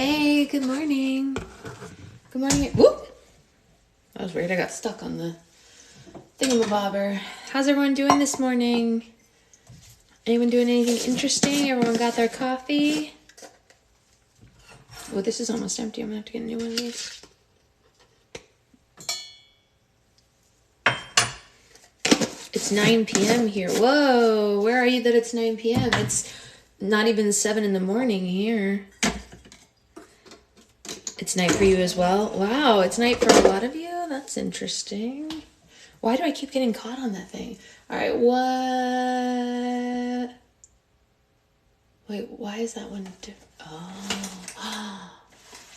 Hey, good morning. Good morning. Whoop! That was weird. I got stuck on the thingamabobber. How's everyone doing this morning? Anyone doing anything interesting? Everyone got their coffee? Well, this is almost empty. I'm gonna have to get a new one of these. It's 9 p.m. here. Whoa, where are you that it's 9 p.m.? It's not even 7 in the morning here. It's night for you as well? Wow, it's night for a lot of you? That's interesting. Why do I keep getting caught on that thing? All right, what? Wait, why is that one different? Oh,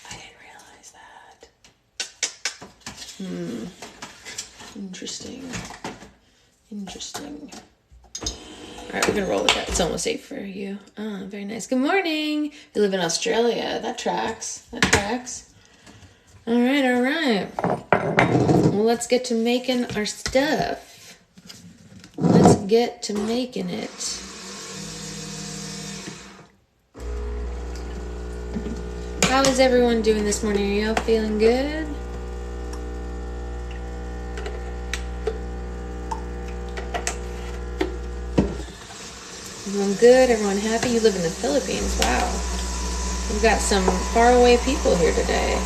I didn't realize that. Interesting. All right, we're gonna roll with that. It's almost 8 for you. Oh, very nice. Good morning. You live in Australia. That tracks. All right. Well, let's get to making our stuff. Let's get to making it. How is everyone doing this morning? Are y'all feeling good? Everyone good? Everyone happy? You live in the Philippines. Wow. We've got some faraway people here today.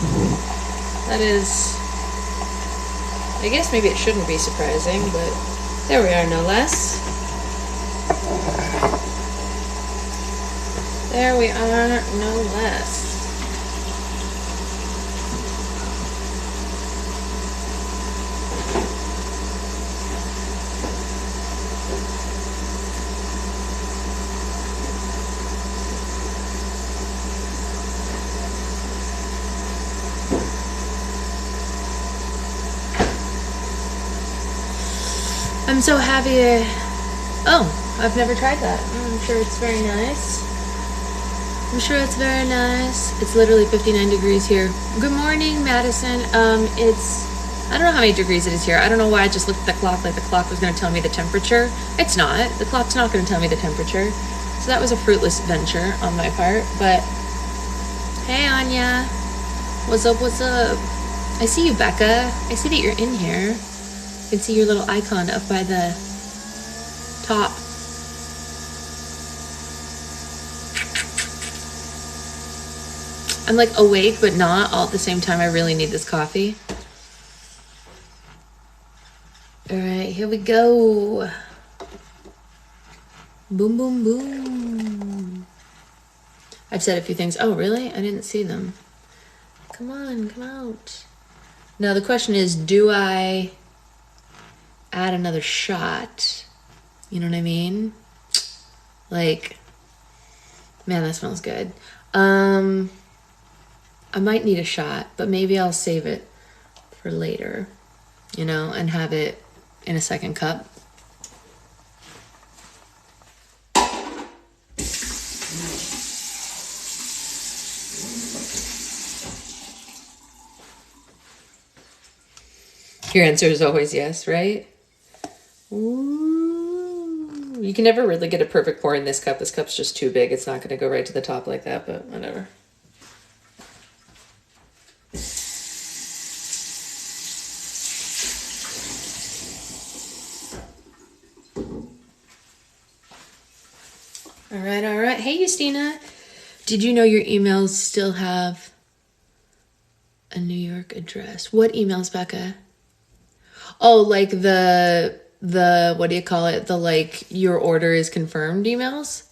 That is... I guess maybe it shouldn't be surprising, but there we are, no less. There we are, no less. I'm so happy. Oh, I've never tried that. I'm sure it's very nice. It's literally 59 degrees here. Good morning, Madison. It's, I don't know how many degrees it is here. I don't know why I just looked at the clock like the clock was going to tell me the temperature. It's not. The clock's not going to tell me the temperature. So that was a fruitless venture on my part. But, hey, Anya. What's up? I see you, Becca. I see that you're in here. You can see your little icon up by the top. I'm like awake, but not all at the same time. I really need this coffee. All right, here we go. Boom, boom, boom. I've said a few things. Oh, really? I didn't see them. Come on, come out. Now the question is, do I add another shot? You know what I mean? Like, man, that smells good. I might need a shot, but maybe I'll save it for later, you know, and have it in a second cup. Your answer is always yes, right? Ooh. You can never really get a perfect pour in this cup. This cup's just too big. It's not going to go right to the top like that, but whatever. All right. Hey, Justina. Did you know your emails still have a New York address? What emails, Becca? Oh, like the what do you call it? The like your order is confirmed emails?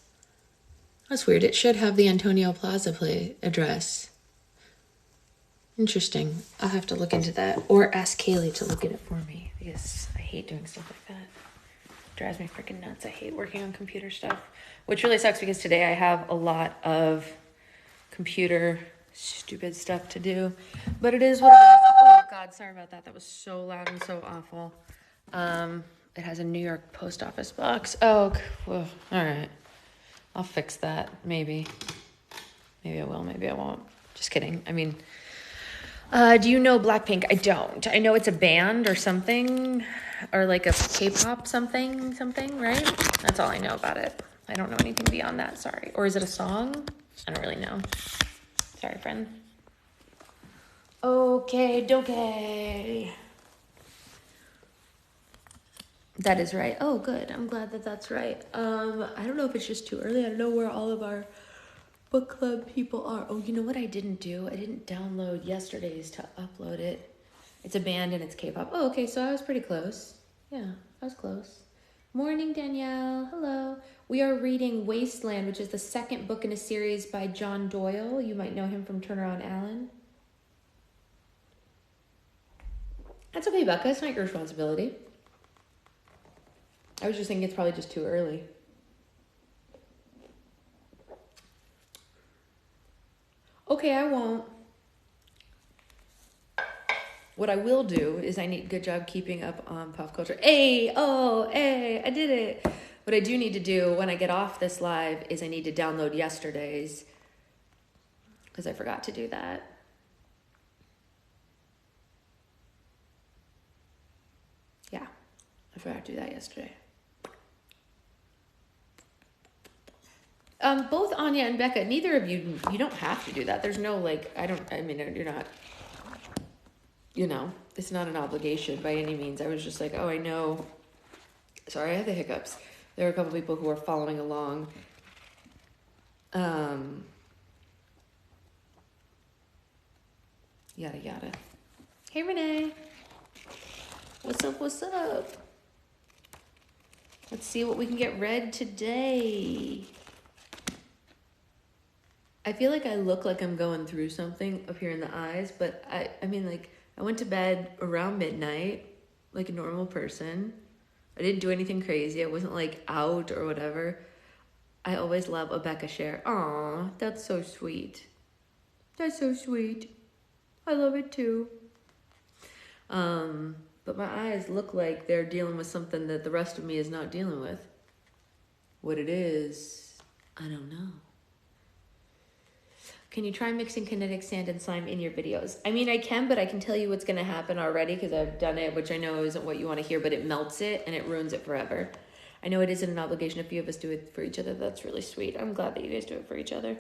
That's weird. It should have the Antonio Plaza address. Interesting. I'll have to look into that or ask Kaylee to look at it for me because I hate doing stuff like that. It drives me freaking nuts. I hate working on computer stuff, which really sucks because today I have a lot of computer stupid stuff to do, but it is what it is. Oh God, sorry about that. That was so loud and so awful. It has a New York post office box. Oh, well, all right. I'll fix that. Maybe I will. Maybe I won't. Just kidding. I mean, do you know Blackpink? I don't. I know it's a band or something, or like a K-pop something, right? That's all I know about it. I don't know anything beyond that. Sorry. Or is it a song? I don't really know. Sorry, friend. Okay. That is right. Oh, good. I'm glad that that's right. I don't know if it's just too early. I don't know where all of our book club people are. Oh, you know what I didn't do? I didn't download yesterday's to upload it. It's a band and it's K-pop. Oh, okay, so I was pretty close. Yeah, I was close. Morning, Danielle. Hello. We are reading Wasteland, which is the second book in a series by John Doyle. You might know him from Turner on Allen. That's okay, Becca. It's not your responsibility. I was just thinking it's probably just too early. Okay, I won't. What I will do is I need good job keeping up on pop culture. Hey, I did it. What I do need to do when I get off this live is I need to download yesterday's because I forgot to do that. Yeah, I forgot to do that yesterday. Both Anya and Becca, neither of you don't have to do that. There's no you're not, it's not an obligation by any means. I was just like, oh, I know. Sorry, I had the hiccups. There are a couple people who are following along. Yada, yada. Hey, Renee. What's up? Let's see what we can get read today. I feel like I look like I'm going through something up here in the eyes, but I went to bed around midnight like a normal person. I didn't do anything crazy. I wasn't like out or whatever. I always love a Becca share. Aw, that's so sweet. That's so sweet. I love it too. But my eyes look like they're dealing with something that the rest of me is not dealing with. What it is, I don't know. Can you try mixing kinetic sand and slime in your videos? I mean, I can, but I can tell you what's going to happen already because I've done it, which I know isn't what you want to hear, but it melts it and it ruins it forever. I know it isn't an obligation. A few of us do it for each other. That's really sweet. I'm glad that you guys do it for each other.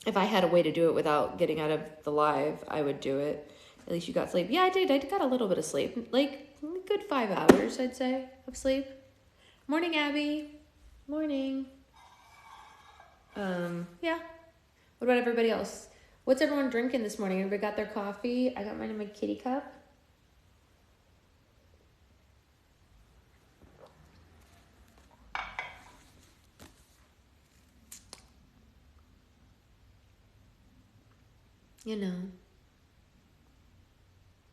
If I had a way to do it without getting out of the live, I would do it. At least you got sleep. Yeah, I did. I got a little bit of sleep. Like, a good 5 hours, I'd say, of sleep. Morning, Abby. Morning. Yeah. What about everybody else? What's everyone drinking this morning? Everybody got their coffee? I got mine in my kitty cup. You know.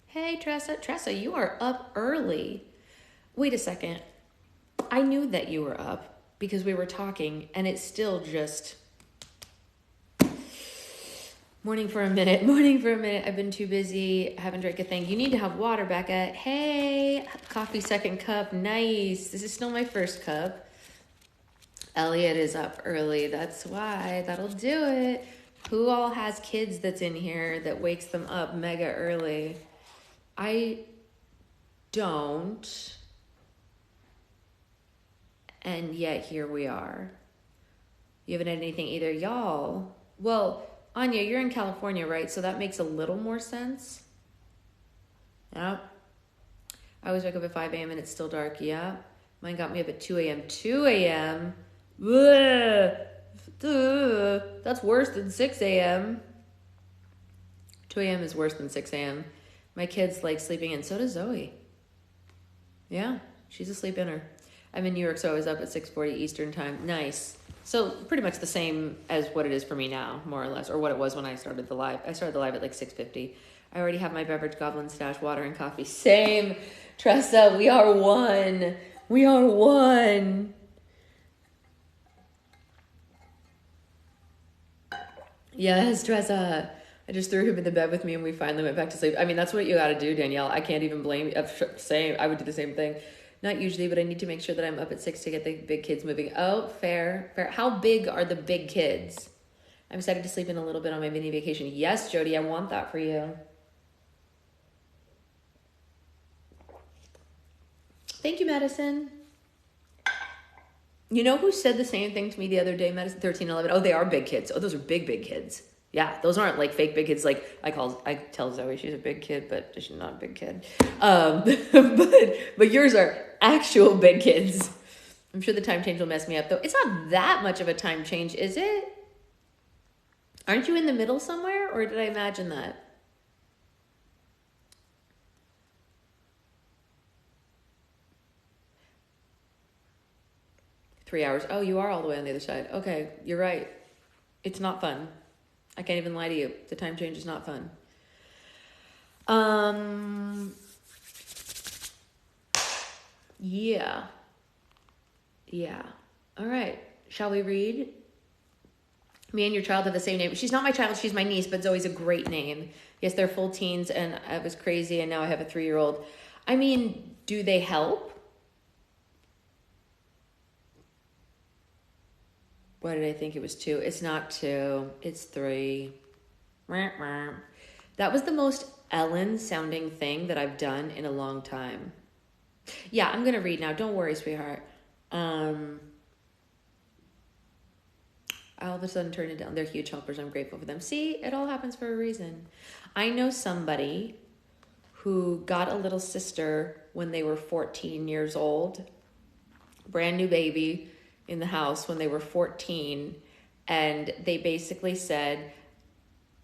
Hey, Tressa. Tressa, you are up early. Wait a second. I knew that you were up because we were talking, and it's still just... Morning for a minute. I've been too busy. I haven't drank a thing. You need to have water, Becca. Hey, coffee second cup. Nice. This is still my first cup. Elliot is up early. That's why. That'll do it. Who all has kids that's in here that wakes them up mega early? I don't. And yet here we are. You haven't had anything either. Y'all. Well... Anya, you're in California, right? So that makes a little more sense. Yep. I always wake up at 5 a.m. and it's still dark. Yeah. Mine got me up at 2 a.m. 2 a.m. That's worse than 6 a.m. 2 a.m. is worse than 6 a.m. My kid's like sleeping in. So does Zoe. Yeah, she's a sleep inner. I'm in New York, so I was up at 6:40 Eastern time. Nice. So pretty much the same as what it is for me now, more or less, or what it was when I started the live. I started the live at like 6:50. I already have my beverage goblin stash, water and coffee. Same, Tressa, we are one. We are one. Yes, Tressa. I just threw him in the bed with me and we finally went back to sleep. I mean, that's what you got to do, Danielle. I can't even blame you. Same, I would do the same thing. Not usually, but I need to make sure that I'm up at 6 to get the big kids moving. Oh, fair. How big are the big kids? I'm excited to sleep in a little bit on my mini vacation. Yes, Jody, I want that for you. Thank you, Madison. You know who said the same thing to me the other day, Madison? 1311. Oh, they are big kids. Oh, those are big, big kids. Yeah, those aren't like fake big kids. Like I tell Zoe she's a big kid, but she's not a big kid. But yours are actual big kids. I'm sure the time change will mess me up though. It's not that much of a time change, is it? Aren't you in the middle somewhere, or did I imagine that? Three hours. Oh, you are all the way on the other side. Okay, you're right. It's not fun. I can't even lie to you. The time change is not fun. Yeah. Yeah. All right. Shall we read? Me and your child have the same name. She's not my child. She's my niece, but Zoe's a great name. Yes, they're full teens, and I was crazy, and now I have a 3-year-old. I mean, do they help? Why did I think it was 2? It's not 2. It's 3. That was the most Ellen-sounding thing that I've done in a long time. Yeah, I'm going to read now. Don't worry, sweetheart. All of a sudden turned it down. They're huge helpers. I'm grateful for them. See, it all happens for a reason. I know somebody who got a little sister when they were 14 years old. Brand new baby in the house when they were 14. And they basically said,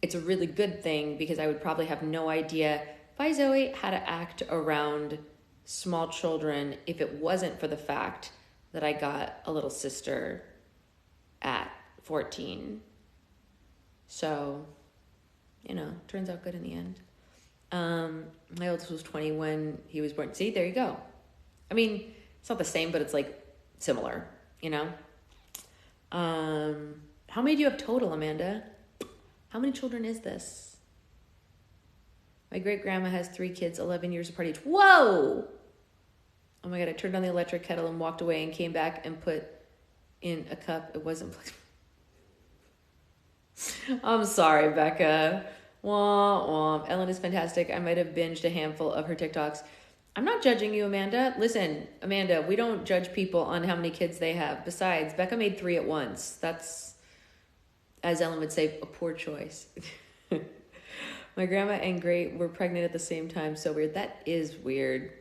it's a really good thing because I would probably have no idea, bye Zoe, how to act around small children if it wasn't for the fact that I got a little sister at 14. So, turns out good in the end. My oldest was 20 when he was born. See, there you go. I mean, it's not the same, but it's like similar, How many do you have total, Amanda? How many children is this? My great-grandma has 3 kids, 11 years apart each. Whoa! Oh my God, I turned on the electric kettle and walked away and came back and put in a cup. It wasn't... I'm sorry, Becca. Womp womp. Ellen is fantastic. I might have binged a handful of her TikToks. I'm not judging you, Amanda. Listen, Amanda, we don't judge people on how many kids they have. Besides, Becca made 3 at once. That's, as Ellen would say, a poor choice. My grandma and great were pregnant at the same time. So weird. That is weird.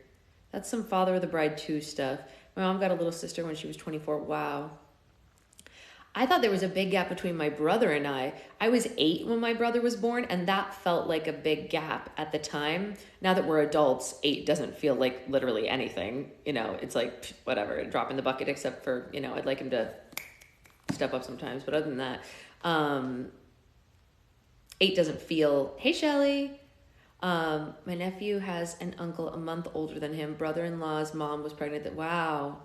That's some Father of the Bride 2 stuff. My mom got a little sister when she was 24. Wow. I thought there was a big gap between my brother and I. I was 8 when my brother was born, and that felt like a big gap at the time. Now that we're adults, 8 doesn't feel like literally anything. It's like, whatever, drop in the bucket, except for, I'd like him to step up sometimes. But other than that, 8 doesn't feel, hey, Shelly. My nephew has an uncle a month older than him. Brother-in-law's mom was pregnant. Wow.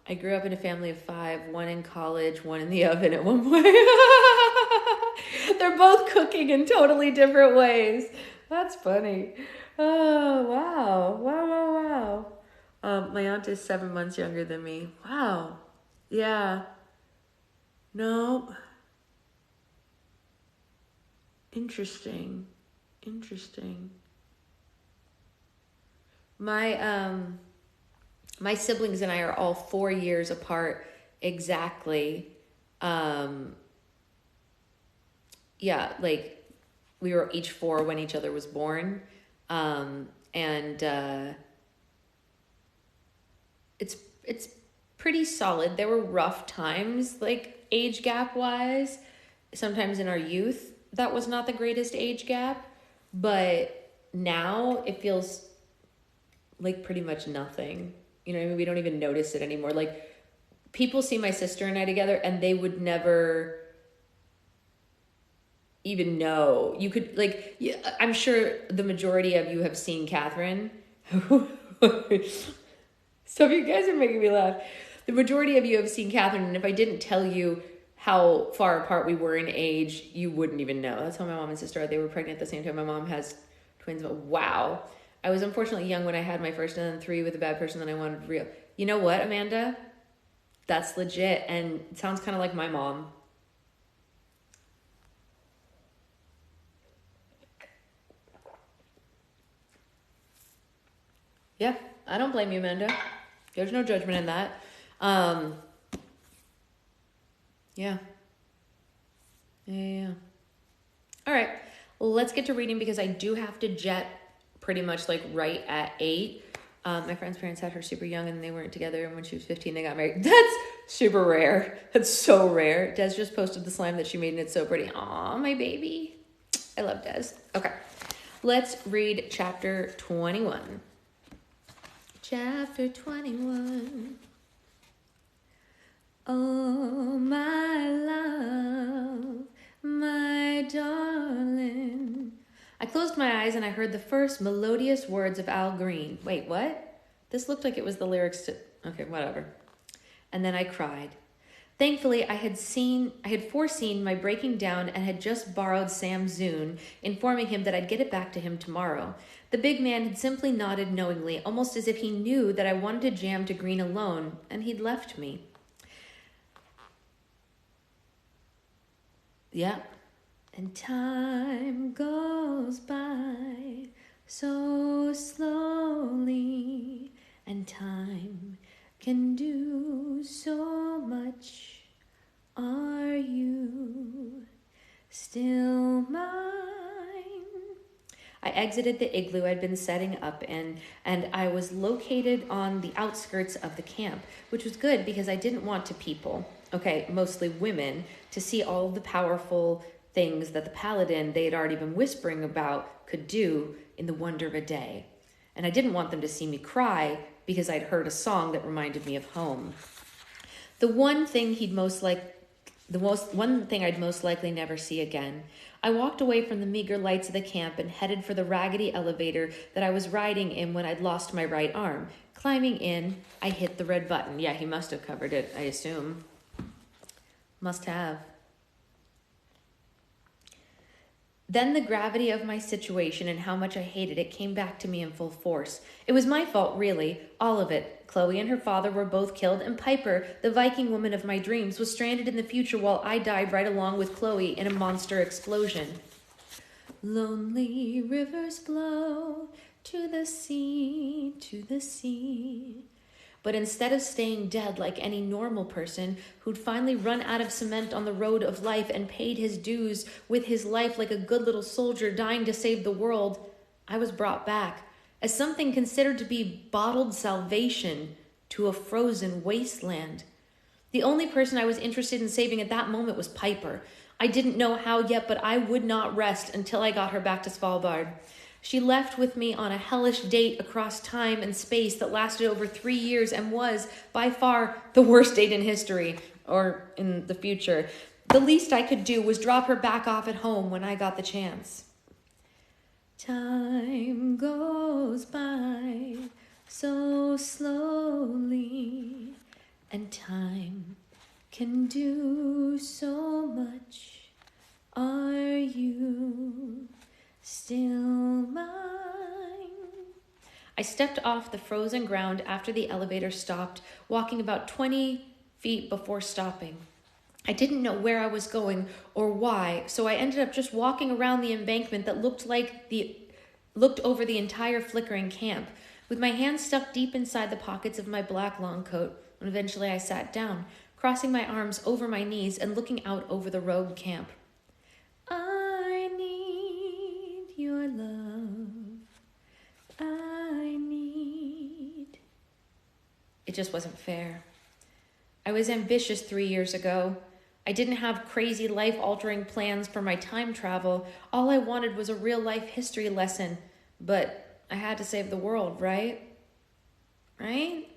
I grew up in a family of 5, 1 in college, 1 in the oven at one point. They're both cooking in totally different ways. That's funny. Oh, wow. My aunt is 7 months younger than me. Wow. Yeah. No. Interesting. My siblings and I are all 4 years apart exactly. Yeah, like we were each 4 when each other was born. It's pretty solid. There were rough times, like age gap wise. Sometimes in our youth, that was not the greatest age gap, but now it feels like pretty much nothing. We don't even notice it anymore. Like, people see my sister and I together, and they would never even know. You could, like, I'm sure the majority of you have seen Catherine. Some of you guys are making me laugh. The majority of you have seen Catherine, and if I didn't tell you how far apart we were in age, you wouldn't even know. That's how my mom and sister are. They were pregnant at the same time. My mom has twins. Wow. I was unfortunately young when I had my first, and then 3 with a bad person, then I wanted real. You know what, Amanda? That's legit, and it sounds kind of like my mom. Yeah, I don't blame you, Amanda. There's no judgment in that. Yeah. Yeah. All right. Let's get to reading because I do have to jet pretty much like right at 8. My friend's parents had her super young and they weren't together. And when she was 15, they got married. That's super rare. That's so rare. Des just posted the slime that she made and it's so pretty. Aw, my baby. I love Des. Okay. Let's read chapter 21. Chapter 21. Oh, my love, my darling. I closed my eyes and I heard the first melodious words of Al Green. Wait, what? This looked like it was the lyrics to... Okay, whatever. And then I cried. Thankfully, I had foreseen my breaking down and had just borrowed Sam's Zune, informing him that I'd get it back to him tomorrow. The big man had simply nodded knowingly, almost as if he knew that I wanted to jam to Green alone, and he'd left me. Yeah. And time goes by so slowly, and time can do so much. Are you still mine? I exited the igloo I'd been setting up in, and I was located on the outskirts of the camp, which was good because I didn't want mostly women, to see all of the powerful things that the paladin they had already been whispering about could do in the wonder of a day. And I didn't want them to see me cry because I'd heard a song that reminded me of home. The one thing I'd most likely never see again. I walked away from the meager lights of the camp and headed for the raggedy elevator that I was riding in when I'd lost my right arm. Climbing in, I hit the red button. Yeah, he must have covered it, I assume. Must have. Then the gravity of my situation and how much I hated it came back to me in full force. It was my fault, really, all of it. Chloe and her father were both killed, and Piper, the Viking woman of my dreams, was stranded in the future while I died right along with Chloe in a monster explosion. Lonely rivers flow to the sea, to the sea. But instead of staying dead like any normal person who'd finally run out of cement on the road of life and paid his dues with his life like a good little soldier dying to save the world, I was brought back as something considered to be bottled salvation to a frozen wasteland. The only person I was interested in saving at that moment was Piper. I didn't know how yet, but I would not rest until I got her back to Svalbard. She left with me on a hellish date across time and space that lasted over 3 years and was, by far, the worst date in history, or in the future. The least I could do was drop her back off at home when I got the chance. Time goes by so slowly, and time can do so much. Are you still mine? I stepped off the frozen ground after the elevator stopped, walking about 20 feet before stopping. I didn't know where I was going or why, so I ended up just walking around the embankment that looked over the entire flickering camp, with my hands stuck deep inside the pockets of my black long coat, and eventually I sat down, crossing my arms over my knees and looking out over the rogue camp. I need your love. I need... It just wasn't fair. I was ambitious 3 years ago. I didn't have crazy life-altering plans for my time travel. All I wanted was a real-life history lesson. But I had to save the world, right? Right?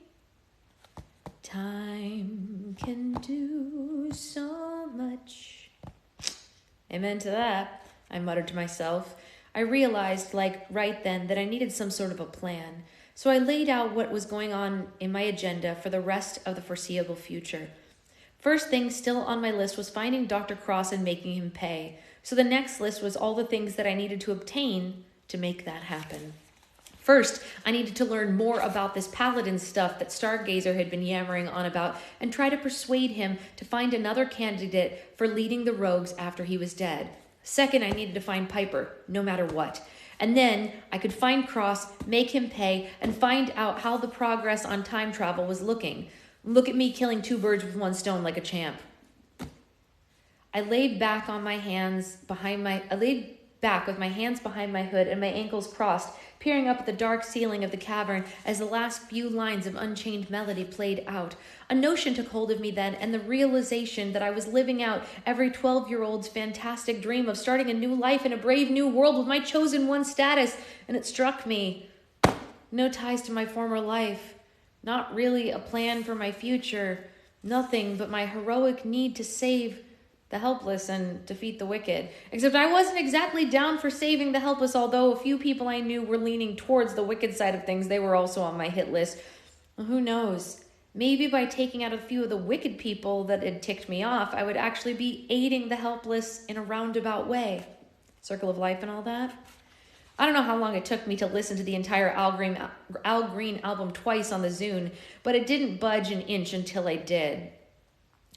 Time can do so much. Amen to that, I muttered to myself. I realized, right then, that I needed some sort of a plan. So I laid out what was going on in my agenda for the rest of the foreseeable future. First thing still on my list was finding Dr. Cross and making him pay. So the next list was all the things that I needed to obtain to make that happen. First, I needed to learn more about this paladin stuff that Stargazer had been yammering on about and try to persuade him to find another candidate for leading the rogues after he was dead. Second, I needed to find Piper, no matter what. And then I could find Cross, make him pay, and find out how the progress on time travel was looking. Look at me killing 2 birds with 1 stone like a champ. I laid back with my hands behind my hood and my ankles crossed, peering up at the dark ceiling of the cavern as the last few lines of Unchained Melody played out. A notion took hold of me then, and the realization that I was living out every 12-year-old's fantastic dream of starting a new life in a brave new world with my chosen one status, and it struck me. No ties to my former life. Not really a plan for my future. Nothing but my heroic need to save the helpless and defeat the wicked. Except I wasn't exactly down for saving the helpless, although a few people I knew were leaning towards the wicked side of things. They were also on my hit list. Well, who knows? Maybe by taking out a few of the wicked people that had ticked me off, I would actually be aiding the helpless in a roundabout way. Circle of life and all that. I don't know how long it took me to listen to the entire Al Green album twice on the Zune, but it didn't budge an inch until I did.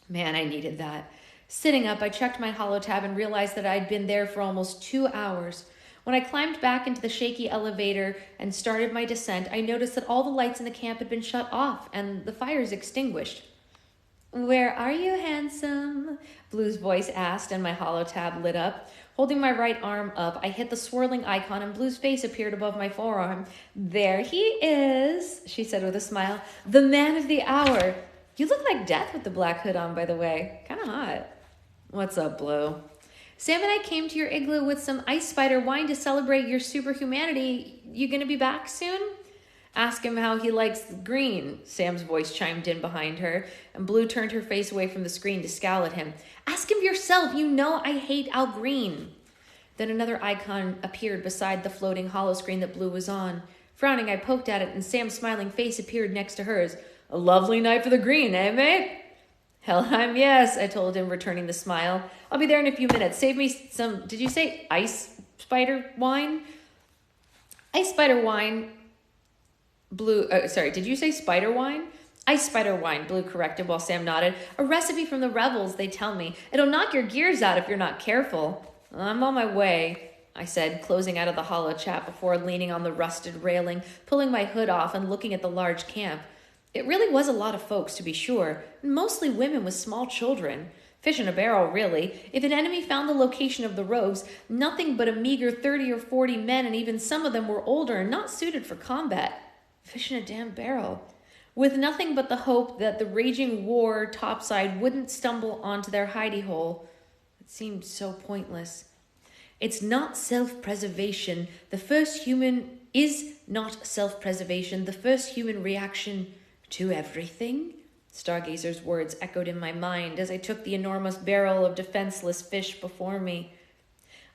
Man, I needed that. Sitting up, I checked my holotab and realized that I'd been there for almost 2 hours. When I climbed back into the shaky elevator and started my descent, I noticed that all the lights in the camp had been shut off and the fires extinguished. "Where are you, handsome?" Blue's voice asked, and my holotab lit up. Holding my right arm up, I hit the swirling icon, and Blue's face appeared above my forearm. "There he is," she said with a smile. "The man of the hour. You look like Death with the black hood on, by the way. Kind of hot." "What's up, Blue?" "Sam and I came to your igloo with some ice spider wine to celebrate your superhumanity. You gonna be back soon?" "Ask him how he likes green," Sam's voice chimed in behind her, and Blue turned her face away from the screen to scowl at him. "Ask him yourself. You know I hate Al Green." Then another icon appeared beside the floating hollow screen that Blue was on. Frowning, I poked at it, and Sam's smiling face appeared next to hers. "A lovely night for the green, eh, mate?" "Hellheim, yes," I told him, returning the smile. "I'll be there in a few minutes. Save me some," did you say ice spider wine? Ice spider wine, Blue, did you say spider wine? "Ice spider wine," Blue corrected while Sam nodded. "A recipe from the rebels, they tell me. It'll knock your gears out if you're not careful." "I'm on my way," I said, closing out of the hollow chat before leaning on the rusted railing, pulling my hood off and looking at the large camp. It really was a lot of folks, to be sure, mostly women with small children. Fish in a barrel, really. If an enemy found the location of the rogues, nothing but a meager 30 or 40 men, and even some of them were older and not suited for combat. Fish in a damn barrel. With nothing but the hope that the raging war topside wouldn't stumble onto their hidey hole. It seemed so pointless. It's not self-preservation. The first human reaction to everything? Stargazer's words echoed in my mind as I took the enormous barrel of defenseless fish before me.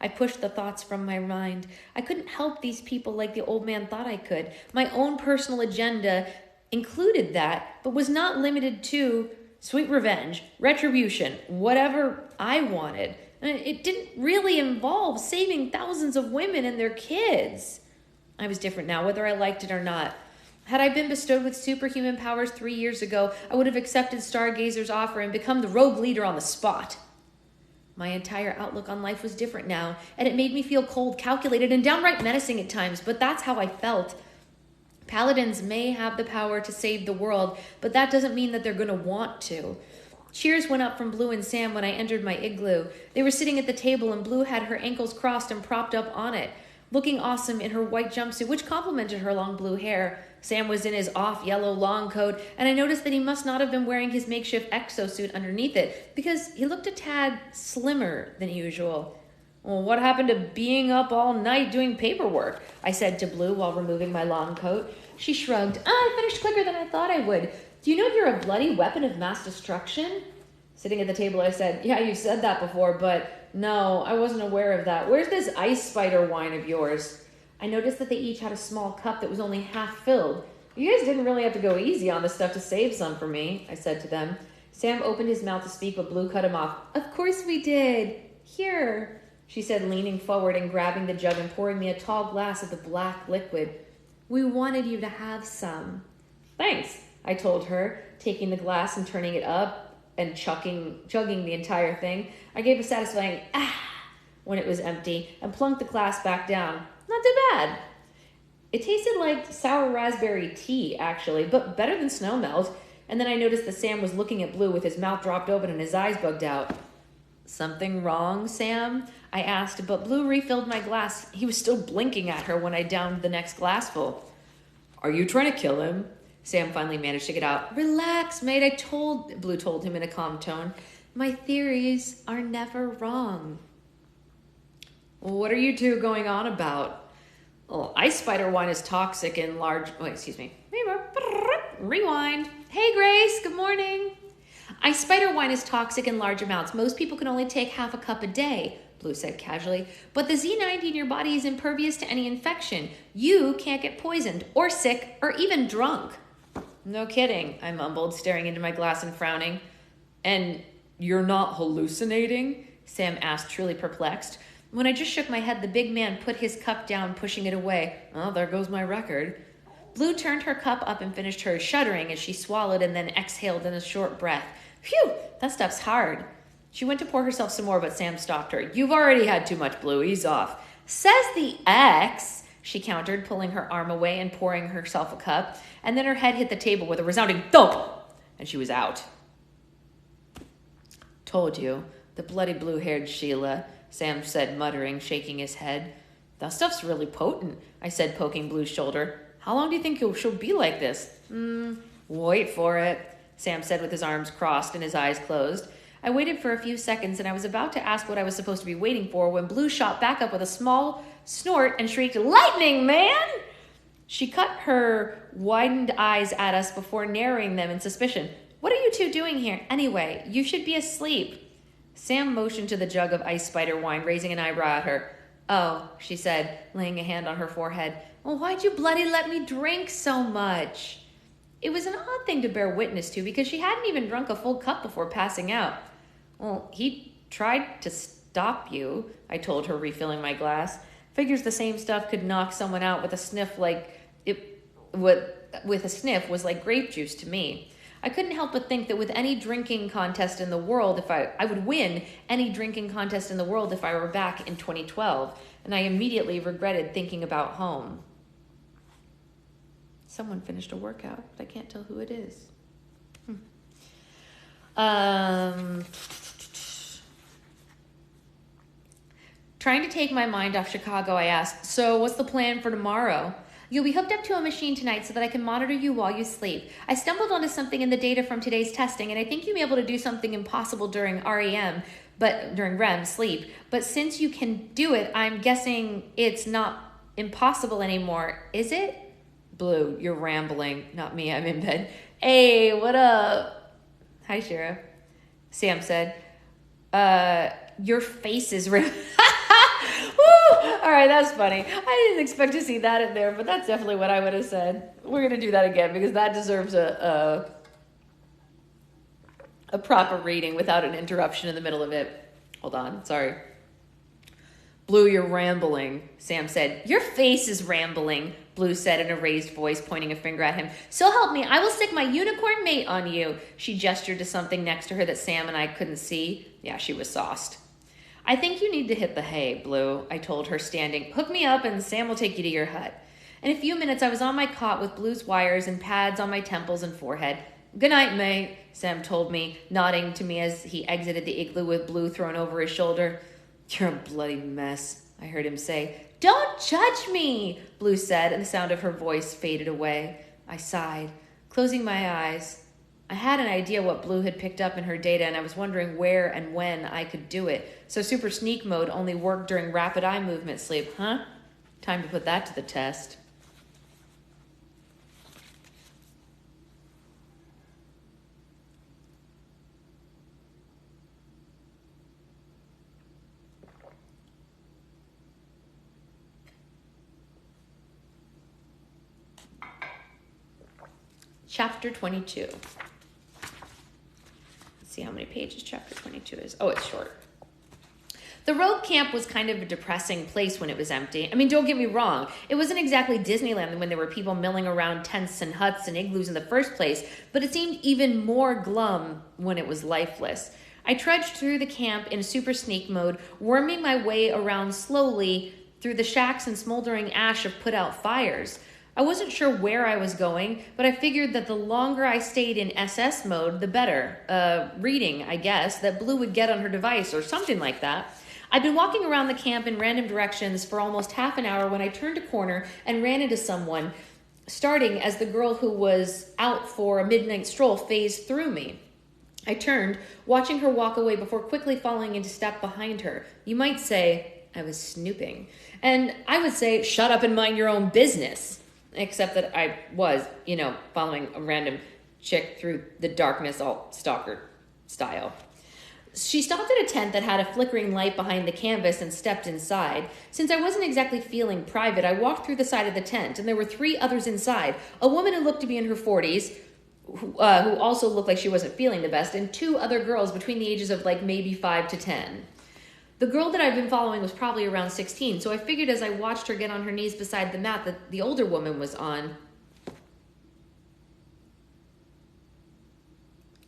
I pushed the thoughts from my mind. I couldn't help these people like the old man thought I could. My own personal agenda included that, but was not limited to sweet revenge, retribution, whatever I wanted. And it didn't really involve saving thousands of women and their kids. I was different now, whether I liked it or not. Had I been bestowed with superhuman powers 3 years ago, I would have accepted Stargazer's offer and become the rogue leader on the spot. My entire outlook on life was different now, and it made me feel cold, calculated, and downright menacing at times, but that's how I felt. Paladins may have the power to save the world, but that doesn't mean that they're going to want to. Cheers went up from Blue and Sam when I entered my igloo. They were sitting at the table, and Blue had her ankles crossed and propped up on it, looking awesome in her white jumpsuit, which complemented her long blue hair. Sam was in his off-yellow long coat, and I noticed that he must not have been wearing his makeshift exosuit underneath it, because he looked a tad slimmer than usual. "Well, what happened to being up all night doing paperwork?" I said to Blue while removing my long coat. She shrugged. "I finished quicker than I thought I would. Do you know you're a bloody weapon of mass destruction?" Sitting at the table, I said, "Yeah, you've said that before, but no, I wasn't aware of that. Where's this ice spider wine of yours?" I noticed that they each had a small cup that was only half filled. "You guys didn't really have to go easy on the stuff to save some for me," I said to them. Sam opened his mouth to speak, but Blue cut him off. "Of course we did. Here," she said, leaning forward and grabbing the jug and pouring me a tall glass of the black liquid. "We wanted you to have some." "Thanks," I told her, taking the glass and turning it up and chugging the entire thing. I gave a satisfying when it was empty and plunked the glass back down. Not too bad. It tasted like sour raspberry tea, actually, but better than snow melt. And then I noticed that Sam was looking at Blue with his mouth dropped open and his eyes bugged out. Something wrong, Sam? I asked, but Blue refilled my glass. He was still blinking at her when I downed the next glassful. Are you trying to kill him? Sam finally managed to get out. Relax, mate, Blue told him in a calm tone. My theories are never wrong. What are you two going on about? Oh, ice spider wine is toxic in large... Oh, excuse me. Rewind. Hey, Grace, good morning. Ice spider wine is toxic in large amounts. Most people can only take half a cup a day, Blue said casually. But the Z90 in your body is impervious to any infection. You can't get poisoned or sick or even drunk. No kidding, I mumbled, staring into my glass and frowning. And you're not hallucinating? Sam asked, truly perplexed. When I just shook my head, the big man put his cup down, pushing it away. Oh, there goes my record. Blue turned her cup up and finished hers, shuddering as she swallowed and then exhaled in a short breath. Phew, that stuff's hard. She went to pour herself some more, but Sam stopped her. You've already had too much, Blue. Ease off. Says the X, she countered, pulling her arm away and pouring herself a cup. And then her head hit the table with a resounding thump, and she was out. Told you, the bloody blue-haired Sheila, Sam said, muttering, shaking his head. That stuff's really potent, I said, poking Blue's shoulder. How long do you think she'll be like this? Wait for it, Sam said with his arms crossed and his eyes closed. I waited for a few seconds, and I was about to ask what I was supposed to be waiting for when Blue shot back up with a small snort and shrieked, Lightning, man! She cut her widened eyes at us before narrowing them in suspicion. What are you two doing here? Anyway, you should be asleep. Sam motioned to the jug of ice spider wine, raising an eyebrow at her. Oh, she said, laying a hand on her forehead. Well, why'd you bloody let me drink so much? It was an odd thing to bear witness to because she hadn't even drunk a full cup before passing out. Well, he tried to stop you, I told her, refilling my glass. Figures the same stuff could knock someone out with a sniff with a sniff was like grape juice to me. I couldn't help but think that with any drinking contest in the world, I would win any drinking contest in the world if I were back in 2012, and I immediately regretted thinking about home. Someone finished a workout, but I can't tell who it is. Trying to take my mind off Chicago, I asked, so what's the plan for tomorrow? You'll be hooked up to a machine tonight so that I can monitor you while you sleep. I stumbled onto something in the data from today's testing, and I think you'll be able to do something impossible during during REM sleep. But since you can do it, I'm guessing it's not impossible anymore, is it? Blue, you're rambling. Not me, I'm in bed. Hey, what up? Hi, Shira. Sam said, your face is rambling. All right, that's funny. I didn't expect to see that in there, but that's definitely what I would have said. We're going to do that again because that deserves a proper reading without an interruption in the middle of it. Hold on, sorry. Blue, you're rambling, Sam said. Your face is rambling, Blue said in a raised voice, pointing a finger at him. So help me, I will stick my unicorn mate on you. She gestured to something next to her that Sam and I couldn't see. Yeah, she was sauced. I think you need to hit the hay, Blue, I told her, standing. Hook me up and Sam will take you to your hut. In a few minutes, I was on my cot with Blue's wires and pads on my temples and forehead. Good night, mate, Sam told me, nodding to me as he exited the igloo with Blue thrown over his shoulder. You're a bloody mess, I heard him say. Don't judge me, Blue said, and the sound of her voice faded away. I sighed, closing my eyes. I had an idea what Blue had picked up in her data, and I was wondering where and when I could do it. So super sneak mode only worked during rapid eye movement sleep, huh? Time to put that to the test. Chapter 22. See how many pages chapter 22 is. Oh, it's short. The road camp was kind of a depressing place when it was empty. I mean, don't get me wrong. It wasn't exactly Disneyland when there were people milling around tents and huts and igloos in the first place, but it seemed even more glum when it was lifeless. I trudged through the camp in super sneak mode, worming my way around slowly through the shacks and smoldering ash of put-out fires. I wasn't sure where I was going, but I figured that the longer I stayed in SS mode, the better. Reading, I guess, that Blue would get on her device or something like that. I'd been walking around the camp in random directions for almost half an hour when I turned a corner and ran into someone, starting as the girl who was out for a midnight stroll phased through me. I turned, watching her walk away before quickly falling into step behind her. You might say I was snooping. And I would say, shut up and mind your own business. Except that I was, following a random chick through the darkness, all stalker style. She stopped at a tent that had a flickering light behind the canvas and stepped inside. Since I wasn't exactly feeling private, I walked through the side of the tent, and there were 3 others inside. A woman who looked to be in her 40s, who also looked like she wasn't feeling the best, and 2 other girls between the ages of maybe 5 to 10. The girl that I've been following was probably around 16, so I figured as I watched her get on her knees beside the mat that the older woman was on.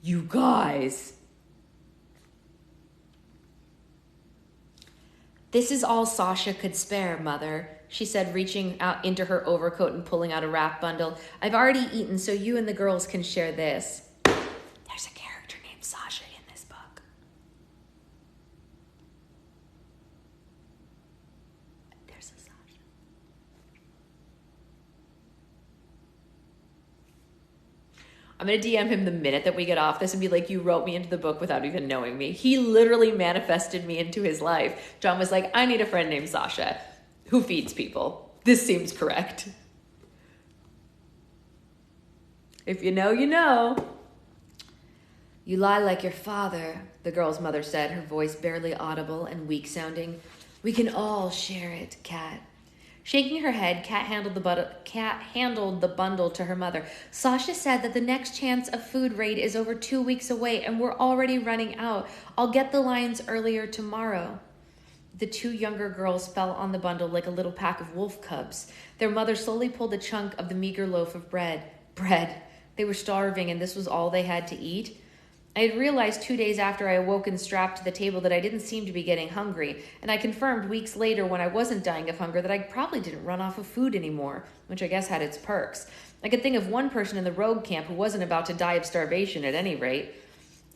You guys. This is all Sasha could spare, Mother, she said, reaching out into her overcoat and pulling out a wrap bundle. I've already eaten, so you and the girls can share this. There's a character named Sasha in this book. There's a Sasha. I'm going to DM him the minute that we get off this and be like, you wrote me into the book without even knowing me. He literally manifested me into his life. John was like, I need a friend named Sasha who feeds people. This seems correct. If you know, you know. You lie like your father, the girl's mother said, her voice barely audible and weak sounding. We can all share it, Kat. Shaking her head, Kat handled the bundle to her mother. Sasha said that the next chance of food raid is over 2 weeks away, and we're already running out. I'll get the lines earlier tomorrow. The 2 younger girls fell on the bundle like a little pack of wolf cubs. Their mother slowly pulled a chunk of the meager loaf of bread. Bread. They were starving, and this was all they had to eat. I had realized 2 days after I awoke and strapped to the table that I didn't seem to be getting hungry, and I confirmed weeks later when I wasn't dying of hunger that I probably didn't run off of food anymore, which I guess had its perks. I could think of one person in the rogue camp who wasn't about to die of starvation at any rate.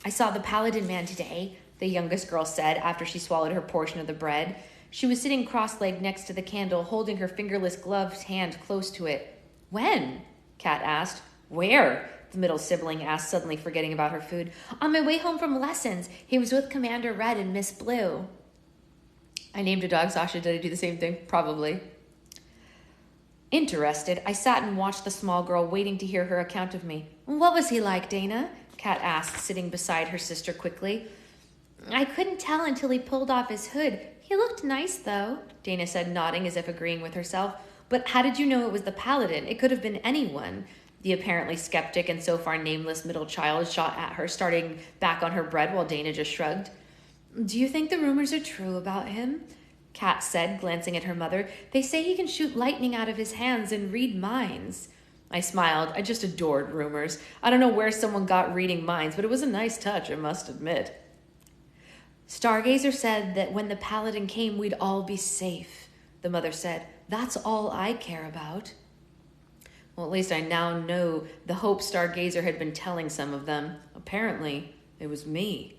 I saw the paladin man today, the youngest girl said after she swallowed her portion of the bread. She was sitting cross-legged next to the candle, holding her fingerless gloved hand close to it. When? Kat asked. Where? The middle sibling asked, suddenly forgetting about her food. On my way home from lessons. He was with Commander Red and Miss Blue. I named a dog Sasha. Did I do the same thing? Probably. Interested, I sat and watched the small girl, waiting to hear her account of me. What was he like, Dana? Kat asked, sitting beside her sister quickly. I couldn't tell until he pulled off his hood. He looked nice, though, Dana said, nodding as if agreeing with herself. But how did you know it was the paladin? It could have been anyone. The apparently skeptic and so far nameless middle child shot at her, starting back on her bread while Dana just shrugged. Do you think the rumors are true about him? Kat said, glancing at her mother. They say he can shoot lightning out of his hands and read minds. I smiled. I just adored rumors. I don't know where someone got reading minds, but it was a nice touch, I must admit. Stargazer said that when the paladin came, we'd all be safe, the mother said. That's all I care about. Well, at least I now know the hope Stargazer had been telling some of them. Apparently, it was me.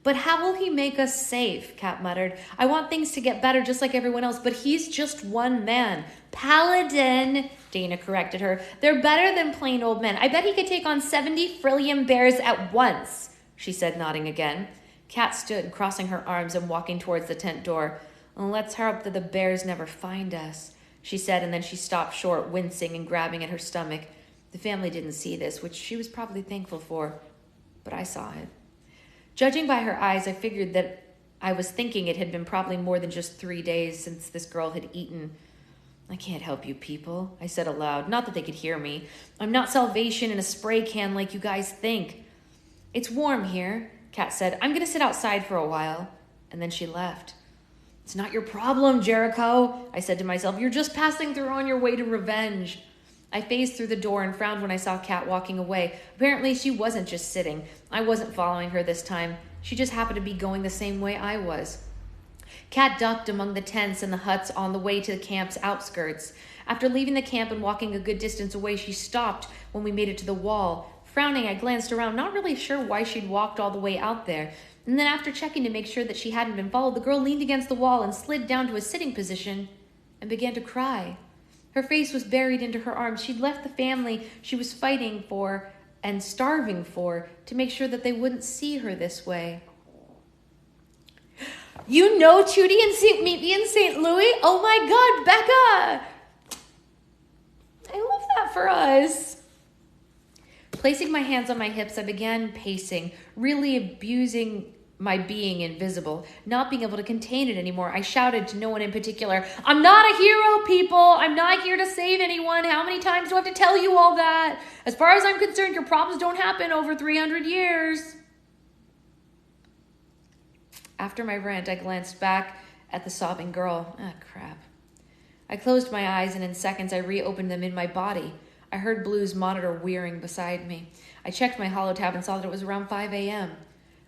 But how will he make us safe? Kat muttered. I want things to get better just like everyone else, but he's just one man. Paladin, Dana corrected her. They're better than plain old men. I bet he could take on 70 frillium bears at once, she said, nodding again. Kat stood, crossing her arms and walking towards the tent door. Let's hope that the bears never find us, she said, and then she stopped short, wincing and grabbing at her stomach. The family didn't see this, which she was probably thankful for, but I saw it. Judging by her eyes, I figured that I was thinking it had been probably more than just 3 days since this girl had eaten. I can't help you people, I said aloud, not that they could hear me. I'm not salvation in a spray can like you guys think. It's warm here, Kat said. I'm going to sit outside for a while. And then she left. It's not your problem, Jericho, I said to myself. You're just passing through on your way to revenge. I phased through the door and frowned when I saw Kat walking away. Apparently, she wasn't just sitting. I wasn't following her this time. She just happened to be going the same way I was. Kat ducked among the tents and the huts on the way to the camp's outskirts. After leaving the camp and walking a good distance away, she stopped when we made it to the wall. Frowning, I glanced around, not really sure why she'd walked all the way out there. And then after checking to make sure that she hadn't been followed, the girl leaned against the wall and slid down to a sitting position and began to cry. Her face was buried into her arms. She'd left the family she was fighting for and starving for to make sure that they wouldn't see her this way. You know Judy and Meet Me in St. Louis? Oh my God, Becca! I love that for us. Placing my hands on my hips, I began pacing, really abusing my being invisible, not being able to contain it anymore. I shouted to no one in particular, I'm not a hero, people. I'm not here to save anyone. How many times do I have to tell you all that? As far as I'm concerned, your problems don't happen over 300 years. After my rant, I glanced back at the sobbing girl. Ah, crap. I closed my eyes, and in seconds, I reopened them in my body. I heard Blue's monitor whirring beside me. I checked my holotab and saw that it was around 5 a.m.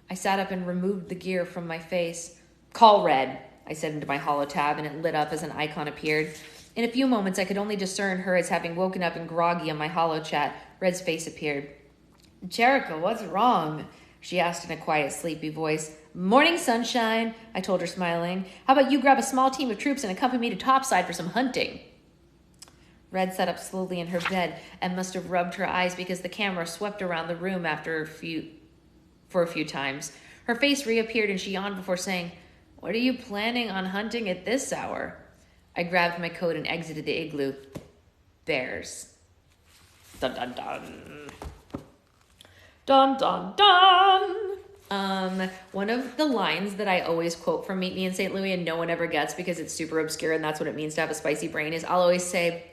I sat up and removed the gear from my face. Call Red, I said into my holotab, and it lit up as an icon appeared. In a few moments, I could only discern her as having woken up and groggy on my holochat. Red's face appeared. Jericho, what's wrong? She asked in a quiet, sleepy voice. Morning, sunshine, I told her, smiling. How about you grab a small team of troops and accompany me to Topside for some hunting? Red sat up slowly in her bed and must have rubbed her eyes because the camera swept around the room for a few times. Her face reappeared and she yawned before saying, What are you planning on hunting at this hour? I grabbed my coat and exited the igloo. Bears. Dun, dun, dun. Dun, dun, dun. One of the lines that I always quote from Meet Me in St. Louis and no one ever gets because it's super obscure and that's what it means to have a spicy brain is I'll always say,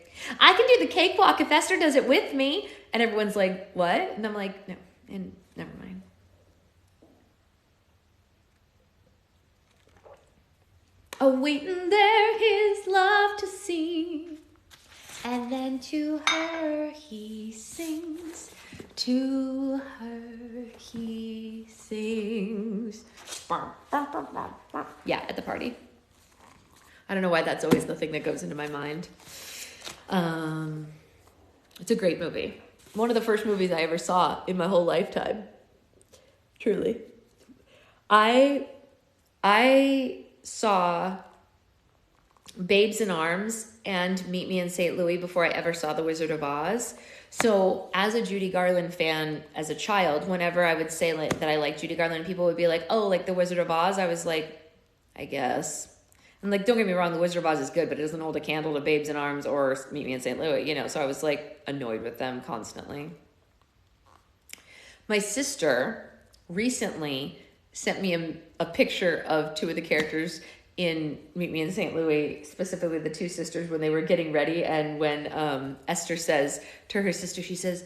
I can do the cakewalk if Esther does it with me. And everyone's like, what? And I'm like, no, and never mind. Awaiting there his love to see. And then to her he sings. To her he sings. Yeah, at the party. I don't know why that's always the thing that goes into my mind. It's a great movie. One of the first movies I ever saw in my whole lifetime. Truly. I saw Babes in Arms and Meet Me in St. Louis before I ever saw The Wizard of Oz. So as a Judy Garland fan as a child, whenever I would say that I like Judy Garland, people would be like, oh, like The Wizard of Oz? I was like, I guess. And like, don't get me wrong, The Wizard of Oz is good, but it doesn't hold a candle to Babes in Arms or Meet Me in St. Louis, you know? So I was like annoyed with them constantly. My sister recently sent me a picture of two of the characters in Meet Me in St. Louis, specifically the two sisters when they were getting ready. And when Esther says to her sister, she says,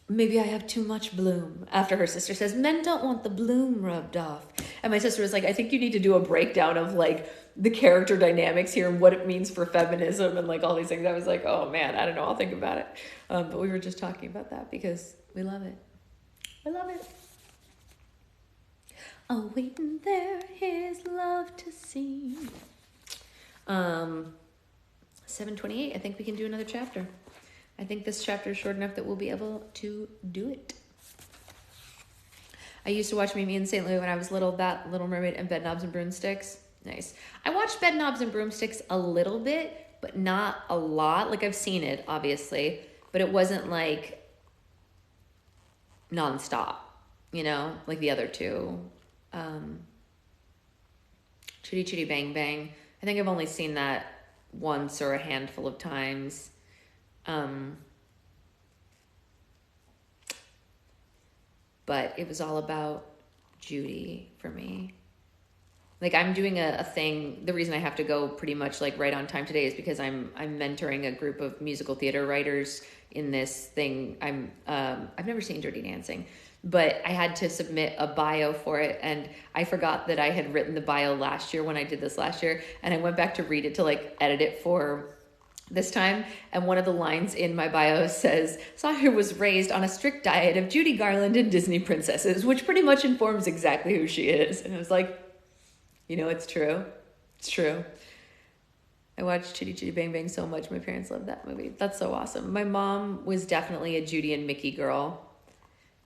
maybe I have too much bloom. After her sister says, men don't want the bloom rubbed off. And my sister was like, I think you need to do a breakdown of like the character dynamics here and what it means for feminism and like all these things. I was like, oh man, I don't know. I'll think about it. But we were just talking about that because we love it. I love it. Awaiting there his love to see. 7:28. I think we can do another chapter. I think this chapter is short enough that we'll be able to do it. I used to watch Meet Me in St. Louis when I was little. That, Little Mermaid, and Bedknobs and Broomsticks. Nice. I watched Bedknobs and Broomsticks a little bit, but not a lot. Like I've seen it, obviously, but it wasn't like nonstop, you know, like the other two. Chitty Chitty Bang Bang. I think I've only seen that once or a handful of times. But it was all about Judy for me. Like I'm doing a thing. The reason I have to go pretty much like right on time today is because I'm mentoring a group of musical theater writers in this thing. I've never seen Dirty Dancing, but I had to submit a bio for it, and I forgot that I had written the bio last year when I did this last year, and I went back to read it to like edit it for this time, and one of the lines in my bio says, Sasha was raised on a strict diet of Judy Garland and Disney princesses, which pretty much informs exactly who she is. And I was like, you know, it's true. It's true. I watched Chitty Chitty Bang Bang so much. My parents loved that movie. That's so awesome. My mom was definitely a Judy and Mickey girl.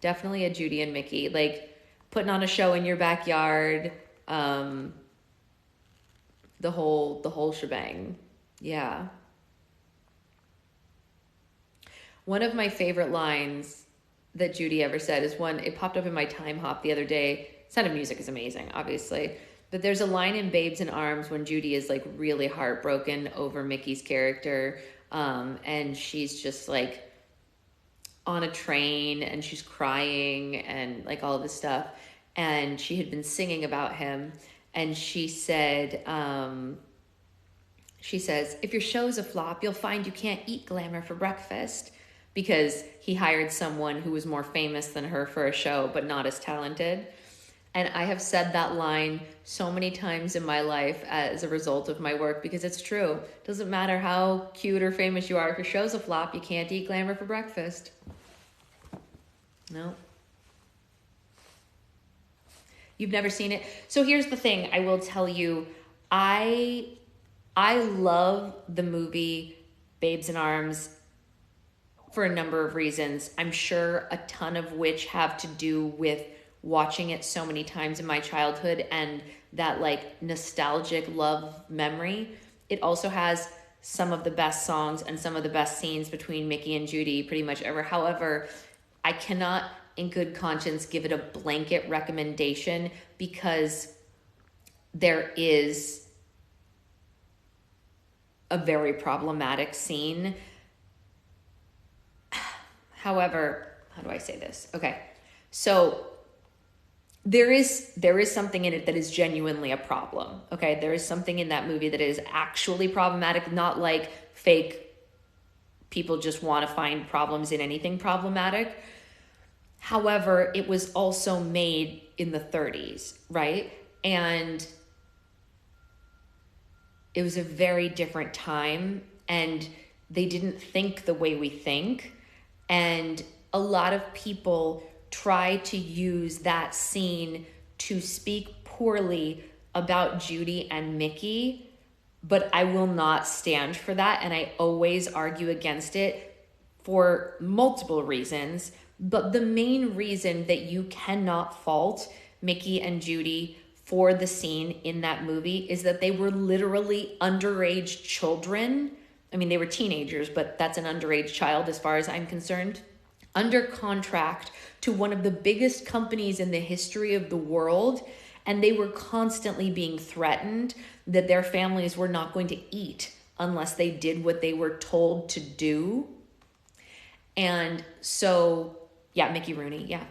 Definitely a Judy and Mickey. Like, putting on a show in your backyard. The whole shebang. Yeah. One of my favorite lines that Judy ever said is one, it popped up in my time hop the other day. Sound of Music is amazing, obviously. But there's a line in Babes in Arms when Judy is like really heartbroken over Mickey's character. And she's just like on a train and she's crying and like all this stuff. And she had been singing about him. And she said, she says, if your show's a flop, you'll find you can't eat glamour for breakfast, because he hired someone who was more famous than her for a show, but not as talented. And I have said that line so many times in my life as a result of my work, because it's true. It doesn't matter how cute or famous you are. If your show's a flop, you can't eat glamour for breakfast. No. You've never seen it? So here's the thing. I will tell you, I love the movie Babes in Arms for a number of reasons. I'm sure a ton of which have to do with watching it so many times in my childhood and that like nostalgic love memory. It also has some of the best songs and some of the best scenes between Mickey and Judy pretty much ever. However, I cannot in good conscience give it a blanket recommendation, because there is a very problematic scene. However, how do I say this? Okay. So there is something in it that is genuinely a problem. Okay. There is something in that movie that is actually problematic, not like fake people just want to find problems in anything problematic. However, it was also made in the 30s, right? And it was a very different time, and they didn't think the way we think. And a lot of people try to use that scene to speak poorly about Judy and Mickey, but I will not stand for that. And I always argue against it for multiple reasons. But the main reason that you cannot fault Mickey and Judy for the scene in that movie is that they were literally underage children. I mean, they were teenagers, but that's an underage child as far as I'm concerned, under contract to one of the biggest companies in the history of the world. And they were constantly being threatened that their families were not going to eat unless they did what they were told to do. And so, yeah, Mickey Rooney, yeah.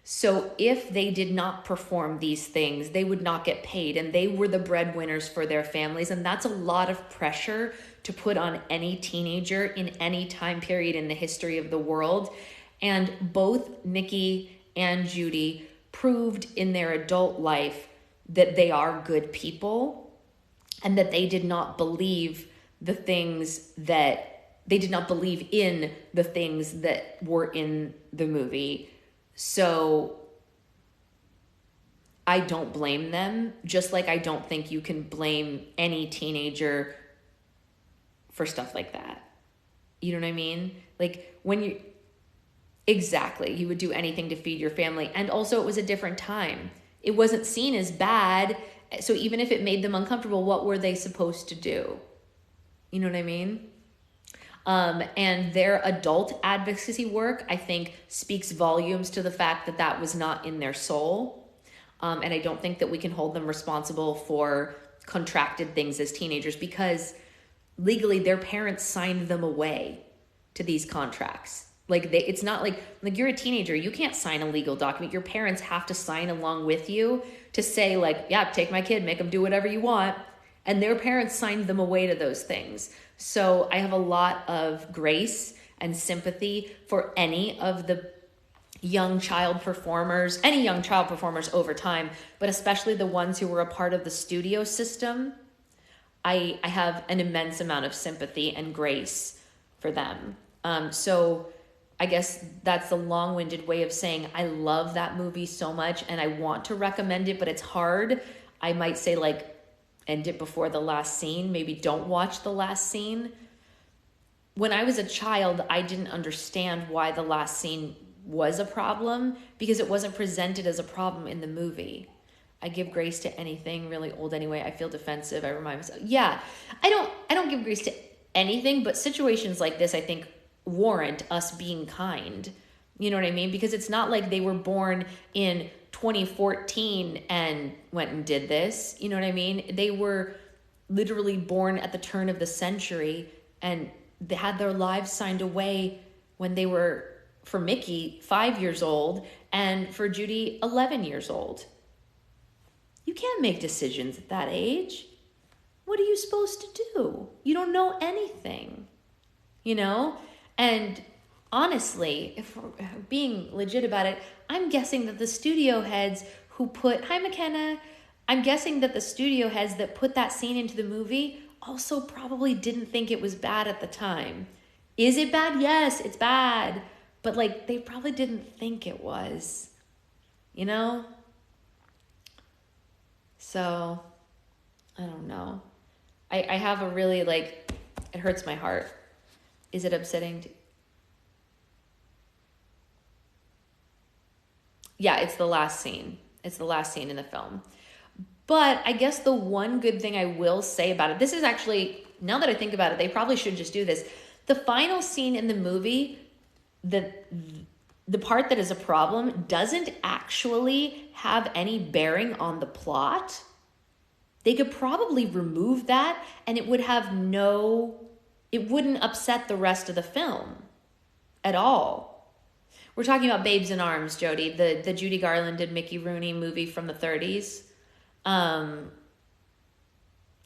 So if they did not perform these things, they would not get paid, and they were the breadwinners for their families. And that's a lot of pressure to put on any teenager in any time period in the history of the world. And both Mickey and Judy proved in their adult life that they are good people, and that they did not believe the things that they did not believe in the things that were in the movie. So I don't blame them, just like I don't think you can blame any teenager for stuff like that. You know what I mean? Like when you, exactly, you would do anything to feed your family. And also it was a different time. It wasn't seen as bad. So even if it made them uncomfortable, what were they supposed to do? You know what I mean? And their adult advocacy work, I think, speaks volumes to the fact that that was not in their soul. And I don't think that we can hold them responsible for contracted things as teenagers, because legally their parents signed them away to these contracts. Like it's not like you're a teenager, you can't sign a legal document. Your parents have to sign along with you to say like, yeah, take my kid, make them do whatever you want. And their parents signed them away to those things. So I have a lot of grace and sympathy for any of the young child performers over time, but especially the ones who were a part of the studio system. I have an immense amount of sympathy and grace for them. So I guess that's the long-winded way of saying I love that movie so much and I want to recommend it, but it's hard. I might say like end it before the last scene. Maybe don't watch the last scene. When I was a child, I didn't understand why the last scene was a problem because it wasn't presented as a problem in the movie. I give grace to anything really old anyway. I feel defensive. I remind myself. Yeah, I don't give grace to anything, but situations like this, I think, warrant us being kind. You know what I mean? Because it's not like they were born in 2014 and went and did this. You know what I mean? They were literally born at the turn of the century, and they had their lives signed away when they were, for Mickey, 5 years old, and for Judy, 11 years old. You can't make decisions at that age. What are you supposed to do? You don't know anything, you know? And honestly, if we're being legit about it, I'm guessing that the studio heads who put, hi McKenna, I'm guessing that the studio heads that put that scene into the movie also probably didn't think it was bad at the time. Is it bad? Yes, it's bad. But like, they probably didn't think it was, you know? So, I don't know. I have a really, like, it hurts my heart. Is it upsetting? Yeah, it's the last scene. It's the last scene in the film. But I guess the one good thing I will say about it, this is actually, now that I think about it, they probably should just do this. The final scene in the movie, the part that is a problem doesn't actually have any bearing on the plot. They could probably remove that and it would have it wouldn't upset the rest of the film at all. We're talking about Babes in Arms, Jody, the Judy Garland and Mickey Rooney movie from the 30s. 30s,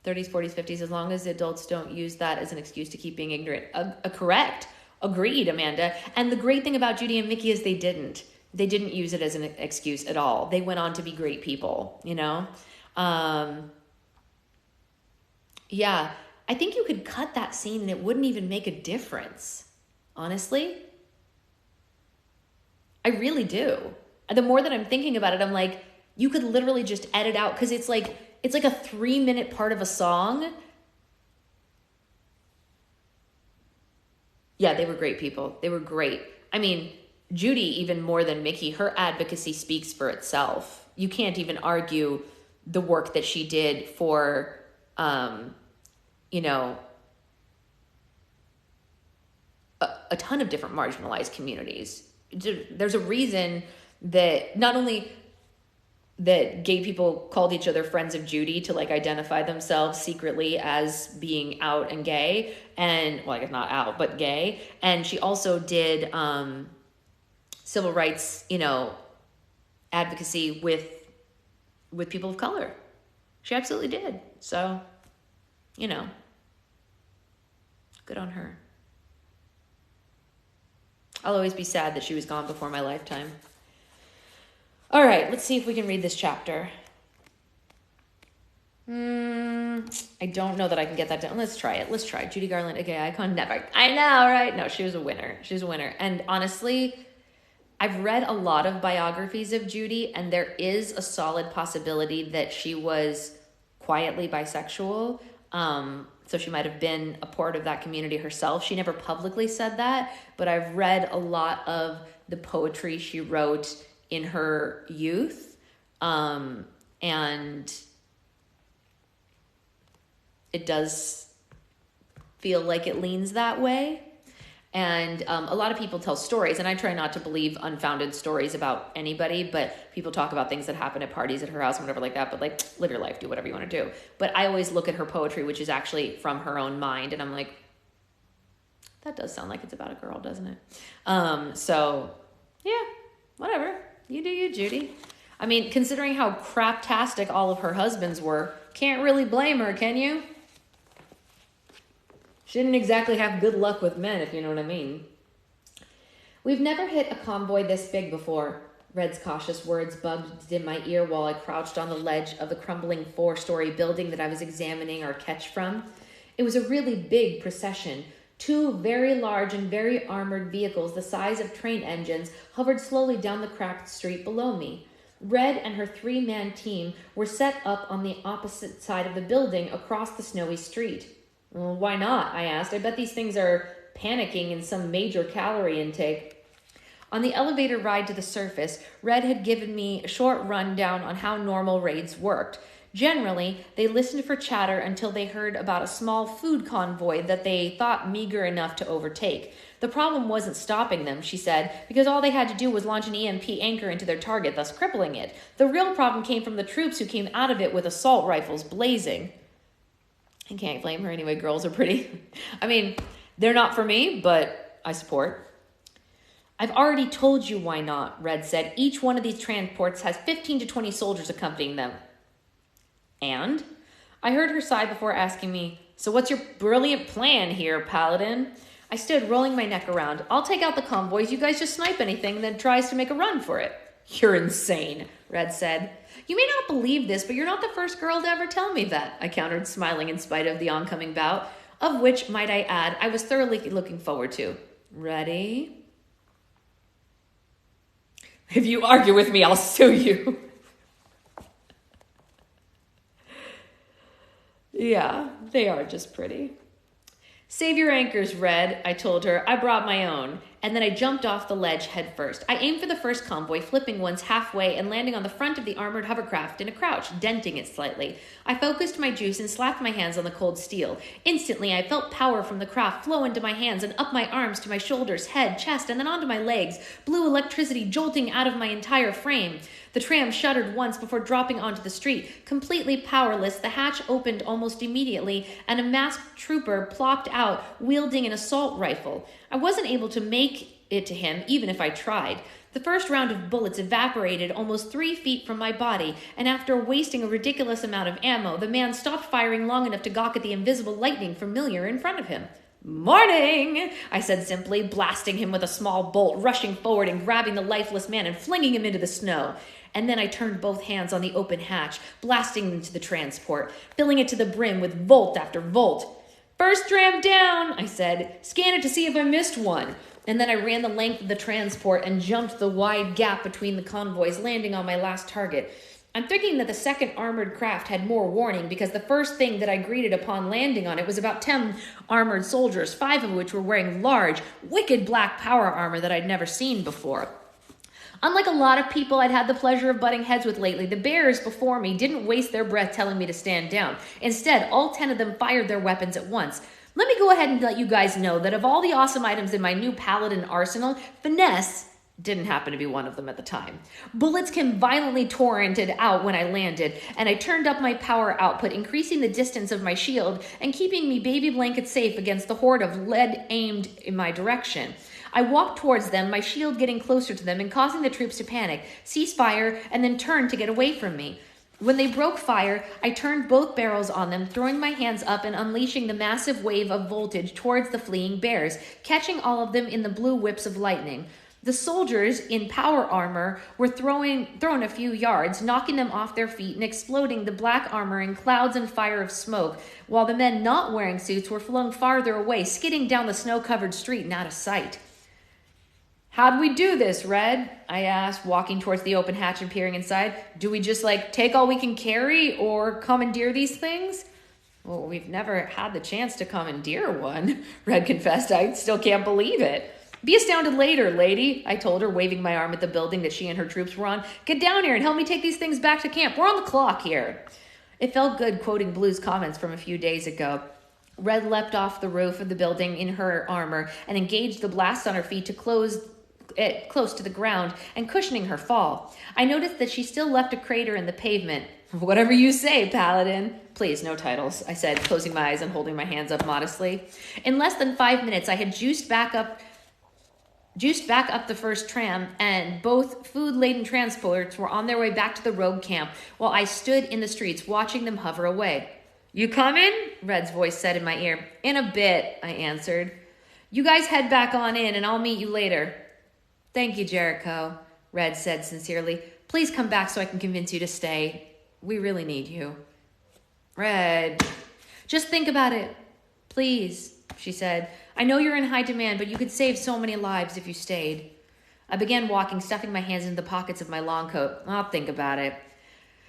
40s, 50s, as long as the adults don't use that as an excuse to keep being ignorant. Correct. Agreed, Amanda. And the great thing about Judy and Mickey is they didn't use it as an excuse at all. They went on to be great people, you know? Yeah, I think you could cut that scene and it wouldn't even make a difference. Honestly. I really do. The more that I'm thinking about it, I'm like, you could literally just edit out, because it's like a 3-minute part of a song. Yeah, they were great people. They were great. I mean, Judy, even more than Mickey, her advocacy speaks for itself. You can't even argue the work that she did for, you know, a ton of different marginalized communities. There's a reason that not only that gay people called each other friends of Judy to like identify themselves secretly as being out and gay, and well, I guess not out, but gay. And she also did civil rights, you know, advocacy with people of color. She absolutely did. So, you know, good on her. I'll always be sad that she was gone before my lifetime. All right, let's see if we can read this chapter. I don't know that I can get that done. Let's try it. Let's try. Judy Garland, a gay icon, never. I know, right? No, she was a winner. She was a winner. And honestly, I've read a lot of biographies of Judy, and there is a solid possibility that she was quietly bisexual. So she might have been a part of that community herself. She never publicly said that, but I've read a lot of the poetry she wrote in her youth. And it does feel like it leans that way. And a lot of people tell stories, and I try not to believe unfounded stories about anybody, but people talk about things that happen at parties at her house and whatever like that, but like, live your life, do whatever you want to do. But I always look at her poetry, which is actually from her own mind, and I'm like, that does sound like it's about a girl, doesn't it? So, yeah, whatever. You do you, Judy. I mean, considering how craptastic all of her husbands were, can't really blame her, can you? She didn't exactly have good luck with men, if you know what I mean. We've never hit a convoy this big before. Red's cautious words buzzed in my ear while I crouched on the ledge of the crumbling 4-story building that I was examining our catch from. It was a really big procession. 2 very large and very armored vehicles the size of train engines hovered slowly down the cracked street below me. Red and her 3-man team were set up on the opposite side of the building across the snowy street. Well, why not? I asked. I bet these things are panicking in some major calorie intake. On the elevator ride to the surface, Red had given me a short rundown on how normal raids worked. Generally, they listened for chatter until they heard about a small food convoy that they thought meager enough to overtake. The problem wasn't stopping them, she said, because all they had to do was launch an EMP anchor into their target, thus crippling it. The real problem came from the troops who came out of it with assault rifles blazing. I can't blame her anyway, girls are pretty. I mean, they're not for me, but I support. I've already told you why not, Red said. Each one of these transports has 15 to 20 soldiers accompanying them. And? I heard her sigh before asking me, so what's your brilliant plan here, Paladin? I stood, rolling my neck around. I'll take out the convoys. You guys just snipe anything that tries to make a run for it. You're insane, Red said. You may not believe this, but you're not the first girl to ever tell me that, I countered, smiling in spite of the oncoming bout, of which, might I add, I was thoroughly looking forward to. Ready? If you argue with me, I'll sue you. Yeah, they are just pretty. Save your anchors, Red, I told her. I brought my own. And then I jumped off the ledge head first. I aimed for the first convoy, flipping once halfway and landing on the front of the armored hovercraft in a crouch, denting it slightly. I focused my juice and slapped my hands on the cold steel. Instantly, I felt power from the craft flow into my hands and up my arms to my shoulders, head, chest, and then onto my legs, blue electricity jolting out of my entire frame. The tram shuddered once before dropping onto the street. Completely powerless, the hatch opened almost immediately, and a masked trooper plopped out, wielding an assault rifle. I wasn't able to make it to him, even if I tried. The first round of bullets evaporated almost 3 feet from my body, and after wasting a ridiculous amount of ammo, the man stopped firing long enough to gawk at the invisible lightning familiar in front of him. Morning, I said simply, blasting him with a small bolt, rushing forward and grabbing the lifeless man and flinging him into the snow. And then I turned both hands on the open hatch, blasting into the transport, filling it to the brim with volt after volt. First tram down, I said. Scan it to see if I missed one. And then I ran the length of the transport and jumped the wide gap between the convoys, landing on my last target. I'm thinking that the second armored craft had more warning because the first thing that I greeted upon landing on it was about 10 armored soldiers, 5 of which were wearing large, wicked black power armor that I'd never seen before. Unlike a lot of people I'd had the pleasure of butting heads with lately, the bearers before me didn't waste their breath telling me to stand down. Instead, all 10 of them fired their weapons at once. Let me go ahead and let you guys know that of all the awesome items in my new Paladin arsenal, finesse didn't happen to be one of them at the time. Bullets came violently torrented out when I landed, and I turned up my power output, increasing the distance of my shield and keeping me baby blanket safe against the horde of lead aimed in my direction. I walked towards them, my shield getting closer to them and causing the troops to panic, cease fire, and then turn to get away from me. When they broke fire, I turned both barrels on them, throwing my hands up and unleashing the massive wave of voltage towards the fleeing bears, catching all of them in the blue whips of lightning. The soldiers in power armor were thrown a few yards, knocking them off their feet and exploding the black armor in clouds and fire of smoke, while the men not wearing suits were flung farther away, skidding down the snow-covered street and out of sight. How'd we do this, Red? I asked, walking towards the open hatch and peering inside. Do we just, take all we can carry or commandeer these things? Well, we've never had the chance to commandeer one, Red confessed. I still can't believe it. Be astounded later, lady, I told her, waving my arm at the building that she and her troops were on. Get down here and help me take these things back to camp. We're on the clock here. It felt good quoting Blue's comments from a few days ago. Red leapt off the roof of the building in her armor and engaged the blast on her feet to close to the ground and cushioning her fall. I noticed that she still left a crater in the pavement. Whatever you say, Paladin. Please, no titles, I said, closing my eyes and holding my hands up modestly. In less than 5 minutes, I had juiced back up the first tram, and both food-laden transports were on their way back to the rogue camp while I stood in the streets watching them hover away. You coming? Red's voice said in my ear. In a bit, I answered. You guys head back on in, and I'll meet you later. Thank you, Jericho, Red said sincerely. Please come back so I can convince you to stay. We really need you. Red, just think about it. Please, she said. I know you're in high demand, but you could save so many lives if you stayed. I began walking, stuffing my hands into the pockets of my long coat. I'll think about it.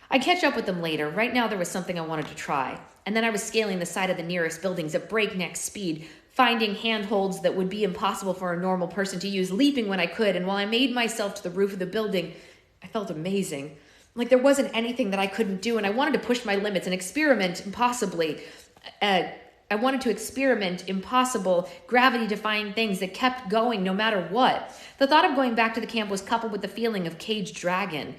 I'd catch up with them later. Right now there was something I wanted to try. And then I was scaling the side of the nearest buildings at breakneck speed, finding handholds that would be impossible for a normal person to use, leaping when I could. And while I made myself to the roof of the building, I felt amazing. Like there wasn't anything that I couldn't do, and I wanted to push my limits and experiment impossibly. I wanted to experiment impossible, gravity-defying things that kept going no matter what. The thought of going back to the camp was coupled with the feeling of caged dragon.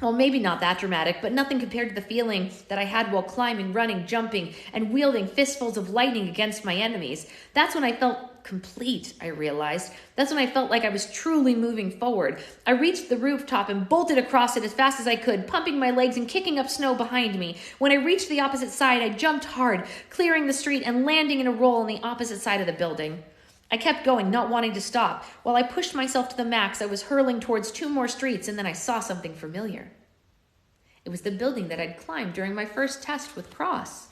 Well, maybe not that dramatic, but nothing compared to the feeling that I had while climbing, running, jumping, and wielding fistfuls of lightning against my enemies. That's when I felt complete, I realized. That's when I felt like I was truly moving forward. I reached the rooftop and bolted across it as fast as I could, pumping my legs and kicking up snow behind me. When I reached the opposite side, I jumped hard, clearing the street and landing in a roll on the opposite side of the building. I kept going, not wanting to stop. While I pushed myself to the max, I was hurling towards 2 more streets, and then I saw something familiar. It was the building that I'd climbed during my first test with Cross.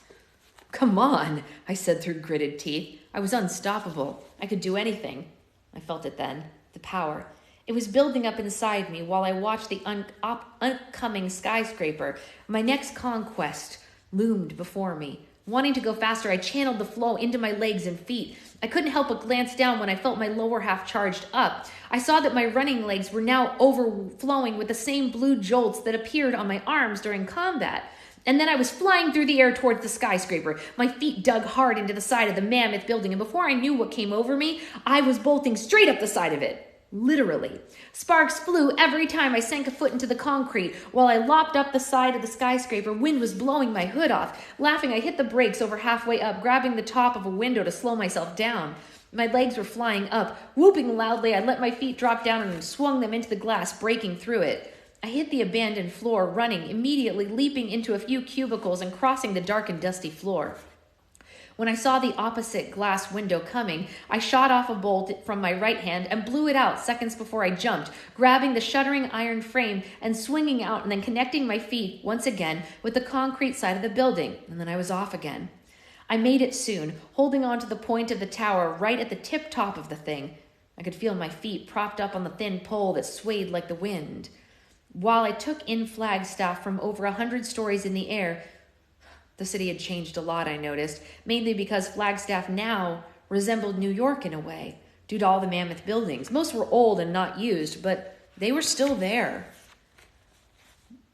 Come on, I said through gritted teeth. I was unstoppable. I could do anything. I felt it then, the power. It was building up inside me while I watched the upcoming skyscraper. My next conquest loomed before me. Wanting to go faster, I channeled the flow into my legs and feet. I couldn't help but glance down when I felt my lower half charged up. I saw that my running legs were now overflowing with the same blue jolts that appeared on my arms during combat. And then I was flying through the air towards the skyscraper. My feet dug hard into the side of the mammoth building, and before I knew what came over me, I was bolting straight up the side of it. Literally. Sparks flew every time I sank a foot into the concrete. While I lopped up the side of the skyscraper, wind was blowing my hood off. Laughing, I hit the brakes over halfway up, grabbing the top of a window to slow myself down. My legs were flying up. Whooping loudly, I let my feet drop down and swung them into the glass, breaking through it. I hit the abandoned floor, running, immediately leaping into a few cubicles and crossing the dark and dusty floor. When I saw the opposite glass window coming, I shot off a bolt from my right hand and blew it out seconds before I jumped, grabbing the shuttering iron frame and swinging out and then connecting my feet once again with the concrete side of the building, and then I was off again. I made it soon, holding on to the point of the tower right at the tip top of the thing. I could feel my feet propped up on the thin pole that swayed like the wind. While I took in Flagstaff from over 100 stories in the air, the city had changed a lot, I noticed, mainly because Flagstaff now resembled New York in a way, due to all the mammoth buildings. Most were old and not used, but they were still there.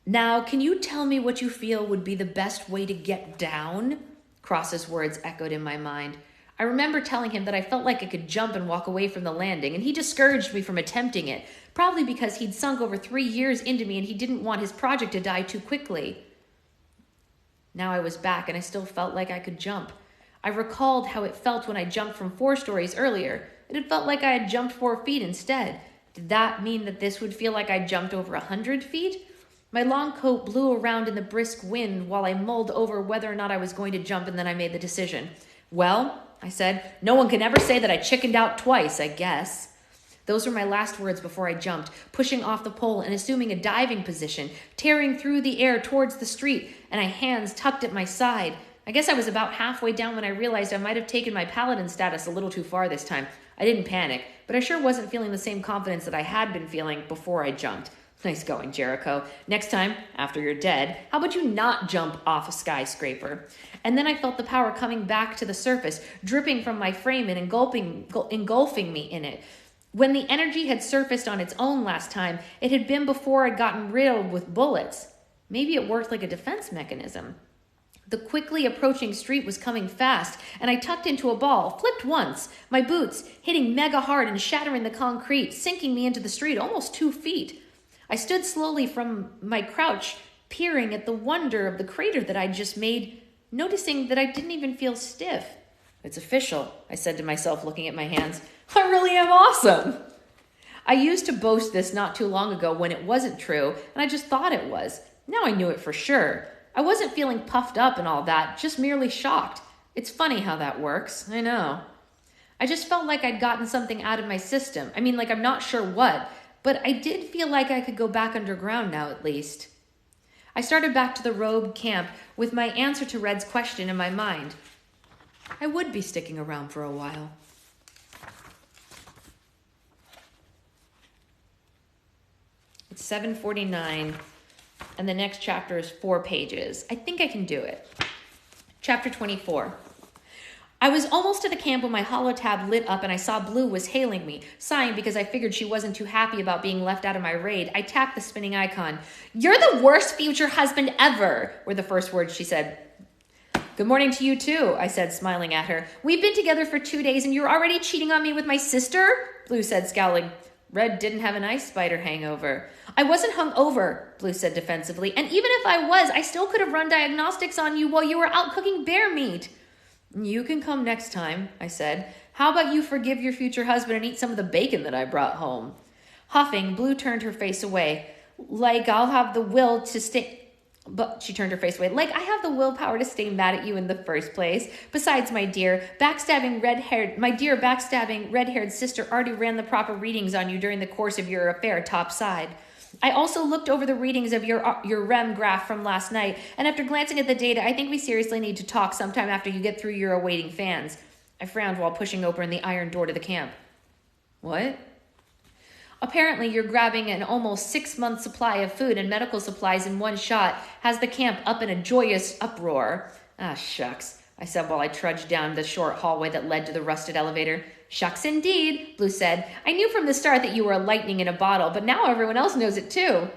Now, can you tell me what you feel would be the best way to get down? Cross's words echoed in my mind. I remember telling him that I felt like I could jump and walk away from the landing, and he discouraged me from attempting it, probably because he'd sunk over 3 years into me and he didn't want his project to die too quickly. Now I was back and I still felt like I could jump. I recalled how it felt when I jumped from 4 stories earlier. It had felt like I had jumped 4 feet instead. Did that mean that this would feel like I jumped over 100 feet? My long coat blew around in the brisk wind while I mulled over whether or not I was going to jump, and then I made the decision. Well, I said, no one can ever say that I chickened out twice, I guess. Those were my last words before I jumped, pushing off the pole and assuming a diving position, tearing through the air towards the street, and my hands tucked at my side. I guess I was about halfway down when I realized I might have taken my paladin status a little too far this time. I didn't panic, but I sure wasn't feeling the same confidence that I had been feeling before I jumped. Nice going, Jericho. Next time, after you're dead, how about you not jump off a skyscraper? And then I felt the power coming back to the surface, dripping from my frame and engulfing me in it. When the energy had surfaced on its own last time, it had been before I'd gotten riddled with bullets. Maybe it worked like a defense mechanism. The quickly approaching street was coming fast, and I tucked into a ball, flipped once, my boots hitting mega hard and shattering the concrete, sinking me into the street almost 2 feet. I stood slowly from my crouch, peering at the wonder of the crater that I'd just made, noticing that I didn't even feel stiff. It's official, I said to myself, looking at my hands. I really am awesome. I used to boast this not too long ago when it wasn't true, and I just thought it was. Now I knew it for sure. I wasn't feeling puffed up and all that, just merely shocked. It's funny how that works, I know. I just felt like I'd gotten something out of my system. I mean, like I'm not sure what, but I did feel like I could go back underground now at least. I started back to the robe camp with my answer to Red's question in my mind. I would be sticking around for a while. It's 7:49, and the next chapter is 4 pages. I think I can do it. Chapter 24. I was almost to the camp when my holotab lit up and I saw Blue was hailing me. Sighing because I figured she wasn't too happy about being left out of my raid, I tapped the spinning icon. "You're the worst future husband ever," were the first words she said. "Good morning to you too," I said, smiling at her. "We've been together for 2 days and you're already cheating on me with my sister?" Blue said, scowling. Red didn't have an ice spider hangover. "I wasn't hungover," Blue said defensively, "and even if I was, I still could have run diagnostics on you while you were out cooking bear meat." "You can come next time," I said. "How about you forgive your future husband and eat some of the bacon that I brought home?" Huffing, Blue turned her face away. "Like I'll have the will to stay..." But she turned her face away. "Like I have the willpower to stay mad at you in the first place. Besides, my dear backstabbing red-haired sister already ran the proper readings on you during the course of your affair topside. I also looked over the readings of your REM graph from last night, and after glancing at the data, I think we seriously need to talk sometime after you get through your awaiting fans." I frowned while pushing open the iron door to the camp. "What?" "Apparently, you're grabbing an almost 6-month supply of food and medical supplies in one shot has the camp up in a joyous uproar." "Ah, shucks," I said while I trudged down the short hallway that led to the rusted elevator. "Shucks indeed," Blue said. "I knew from the start that you were a lightning in a bottle, but now everyone else knows it too."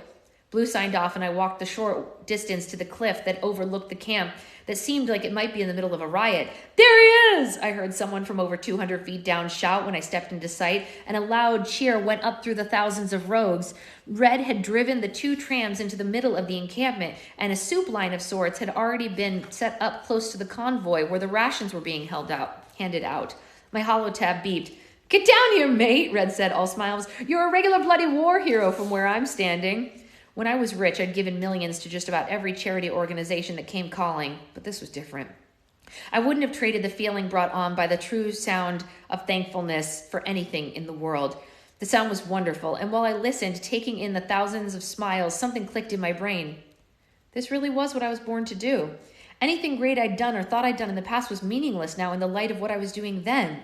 Blue signed off and I walked the short distance to the cliff that overlooked the camp that seemed like it might be in the middle of a riot. "There he is!" I heard someone from over 200 feet down shout when I stepped into sight, and a loud cheer went up through the thousands of rogues. Red had driven the 2 trams into the middle of the encampment, and a soup line of sorts had already been set up close to the convoy where the rations were being handed out. My holotab beeped. "Get down here, mate," Red said, all smiles. "You're a regular bloody war hero from where I'm standing." When I was rich, I'd given millions to just about every charity organization that came calling, but this was different. I wouldn't have traded the feeling brought on by the true sound of thankfulness for anything in the world. The sound was wonderful, and while I listened, taking in the thousands of smiles, something clicked in my brain. This really was what I was born to do. Anything great I'd done or thought I'd done in the past was meaningless now in the light of what I was doing then,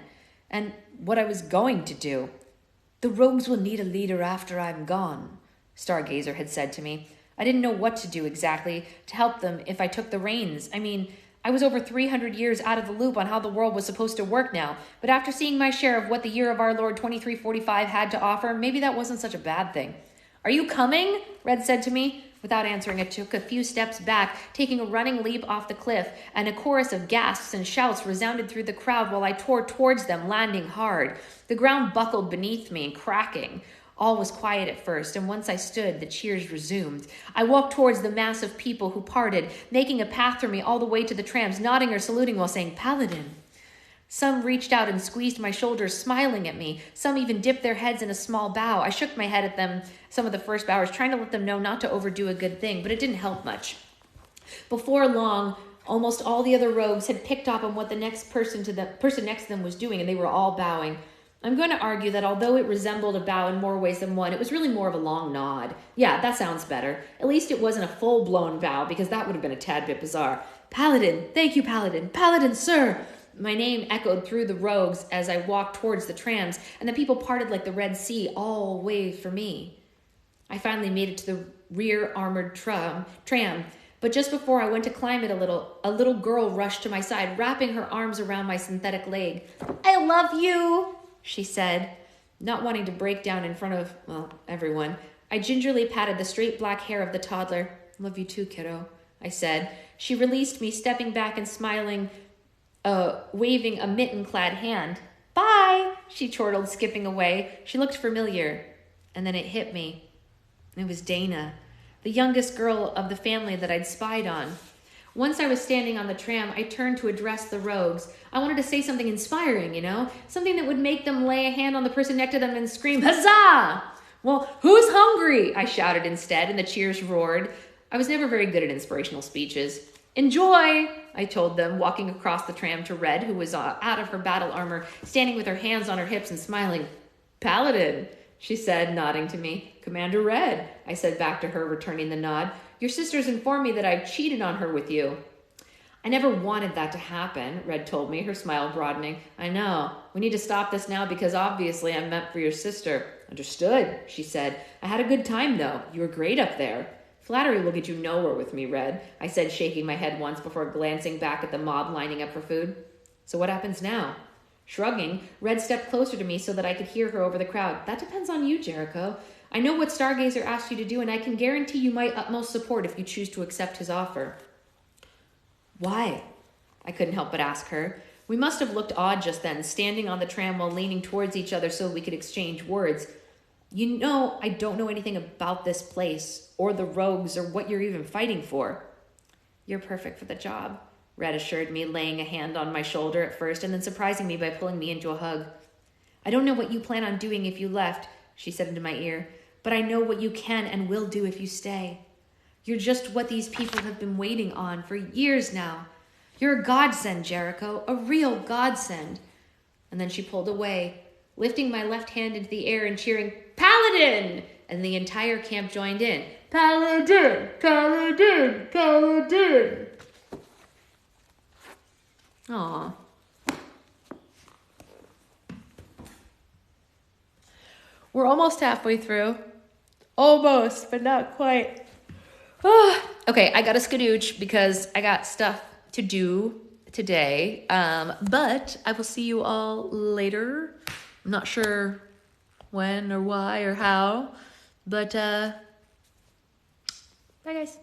and what I was going to do. "The rogues will need a leader after I'm gone," Stargazer had said to me. I didn't know what to do exactly to help them if I took the reins. I mean, I was over 300 years out of the loop on how the world was supposed to work now, but after seeing my share of what the year of our Lord 2345 had to offer, maybe that wasn't such a bad thing. "Are you coming?" Red said to me. Without answering, I took a few steps back, taking a running leap off the cliff, and a chorus of gasps and shouts resounded through the crowd while I tore towards them, landing hard. The ground buckled beneath me, cracking. All was quiet at first, and once I stood, the cheers resumed. I walked towards the mass of people who parted, making a path for me all the way to the trams, nodding or saluting while saying, "Paladin." Some reached out and squeezed my shoulders, smiling at me. Some even dipped their heads in a small bow. I shook my head at them, some of the first bowers, trying to let them know not to overdo a good thing, but it didn't help much. Before long, almost all the other rogues had picked up on what the person next to them was doing, and they were all bowing. I'm going to argue that although it resembled a bow in more ways than one, it was really more of a long nod. Yeah, that sounds better. At least it wasn't a full-blown bow, because that would have been a tad bit bizarre. "Paladin, thank you, Paladin. Paladin, sir." My name echoed through the rogues as I walked towards the trams, and the people parted like the Red Sea, all waved for me. I finally made it to the rear armored tram, but just before I went to climb it a little girl rushed to my side, wrapping her arms around my synthetic leg. "I love you," she said, not wanting to break down in front of, everyone. I gingerly patted the straight black hair of the toddler. "Love you too, kiddo," I said. She released me, stepping back and smiling, waving a mitten-clad hand. "Bye," she chortled, skipping away. She looked familiar, and then it hit me. It was Dana, the youngest girl of the family that I'd spied on. Once I was standing on the tram, I turned to address the rogues. I wanted to say something inspiring, something that would make them lay a hand on the person next to them and scream, "Huzzah!" "Well, who's hungry?" I shouted instead, and the cheers roared. I was never very good at inspirational speeches. "Enjoy," I told them, walking across the tram to Red, who was out of her battle armor, standing with her hands on her hips and smiling. "Paladin," she said, nodding to me. "Commander Red," I said back to her, returning the nod. "Your sisters informed me that I cheated on her with you." "I never wanted that to happen," Red told me, her smile broadening. "I know. We need to stop this now because obviously I'm meant for your sister." Understood, she said. I had a good time, though. You were great up there. Flattery will get you nowhere with me, Red, I said, shaking my head once before glancing back at the mob lining up for food. So what happens now? Shrugging, Red stepped closer to me so that I could hear her over the crowd. That depends on you, Jericho. I know what Stargazer asked you to do, and I can guarantee you my utmost support if you choose to accept his offer. Why? I couldn't help but ask her. We must have looked odd just then, standing on the tram while leaning towards each other so we could exchange words. You know, I don't know anything about this place, or the rogues, or what you're even fighting for. You're perfect for the job, Red assured me, laying a hand on my shoulder at first and then surprising me by pulling me into a hug. I don't know what you plan on doing if you left, she said into my ear, but I know what you can and will do if you stay. You're just what these people have been waiting on for years now. You're a godsend, Jericho, a real godsend. And then she pulled away, lifting my left hand into the air and cheering, Paladin! And the entire camp joined in. Paladin! Paladin! Paladin! Aw. We're almost halfway through. Almost, but not quite. Okay, I got a skadooch because I got stuff to do today. But I will see you all later. I'm not sure when or why or how. But, bye guys.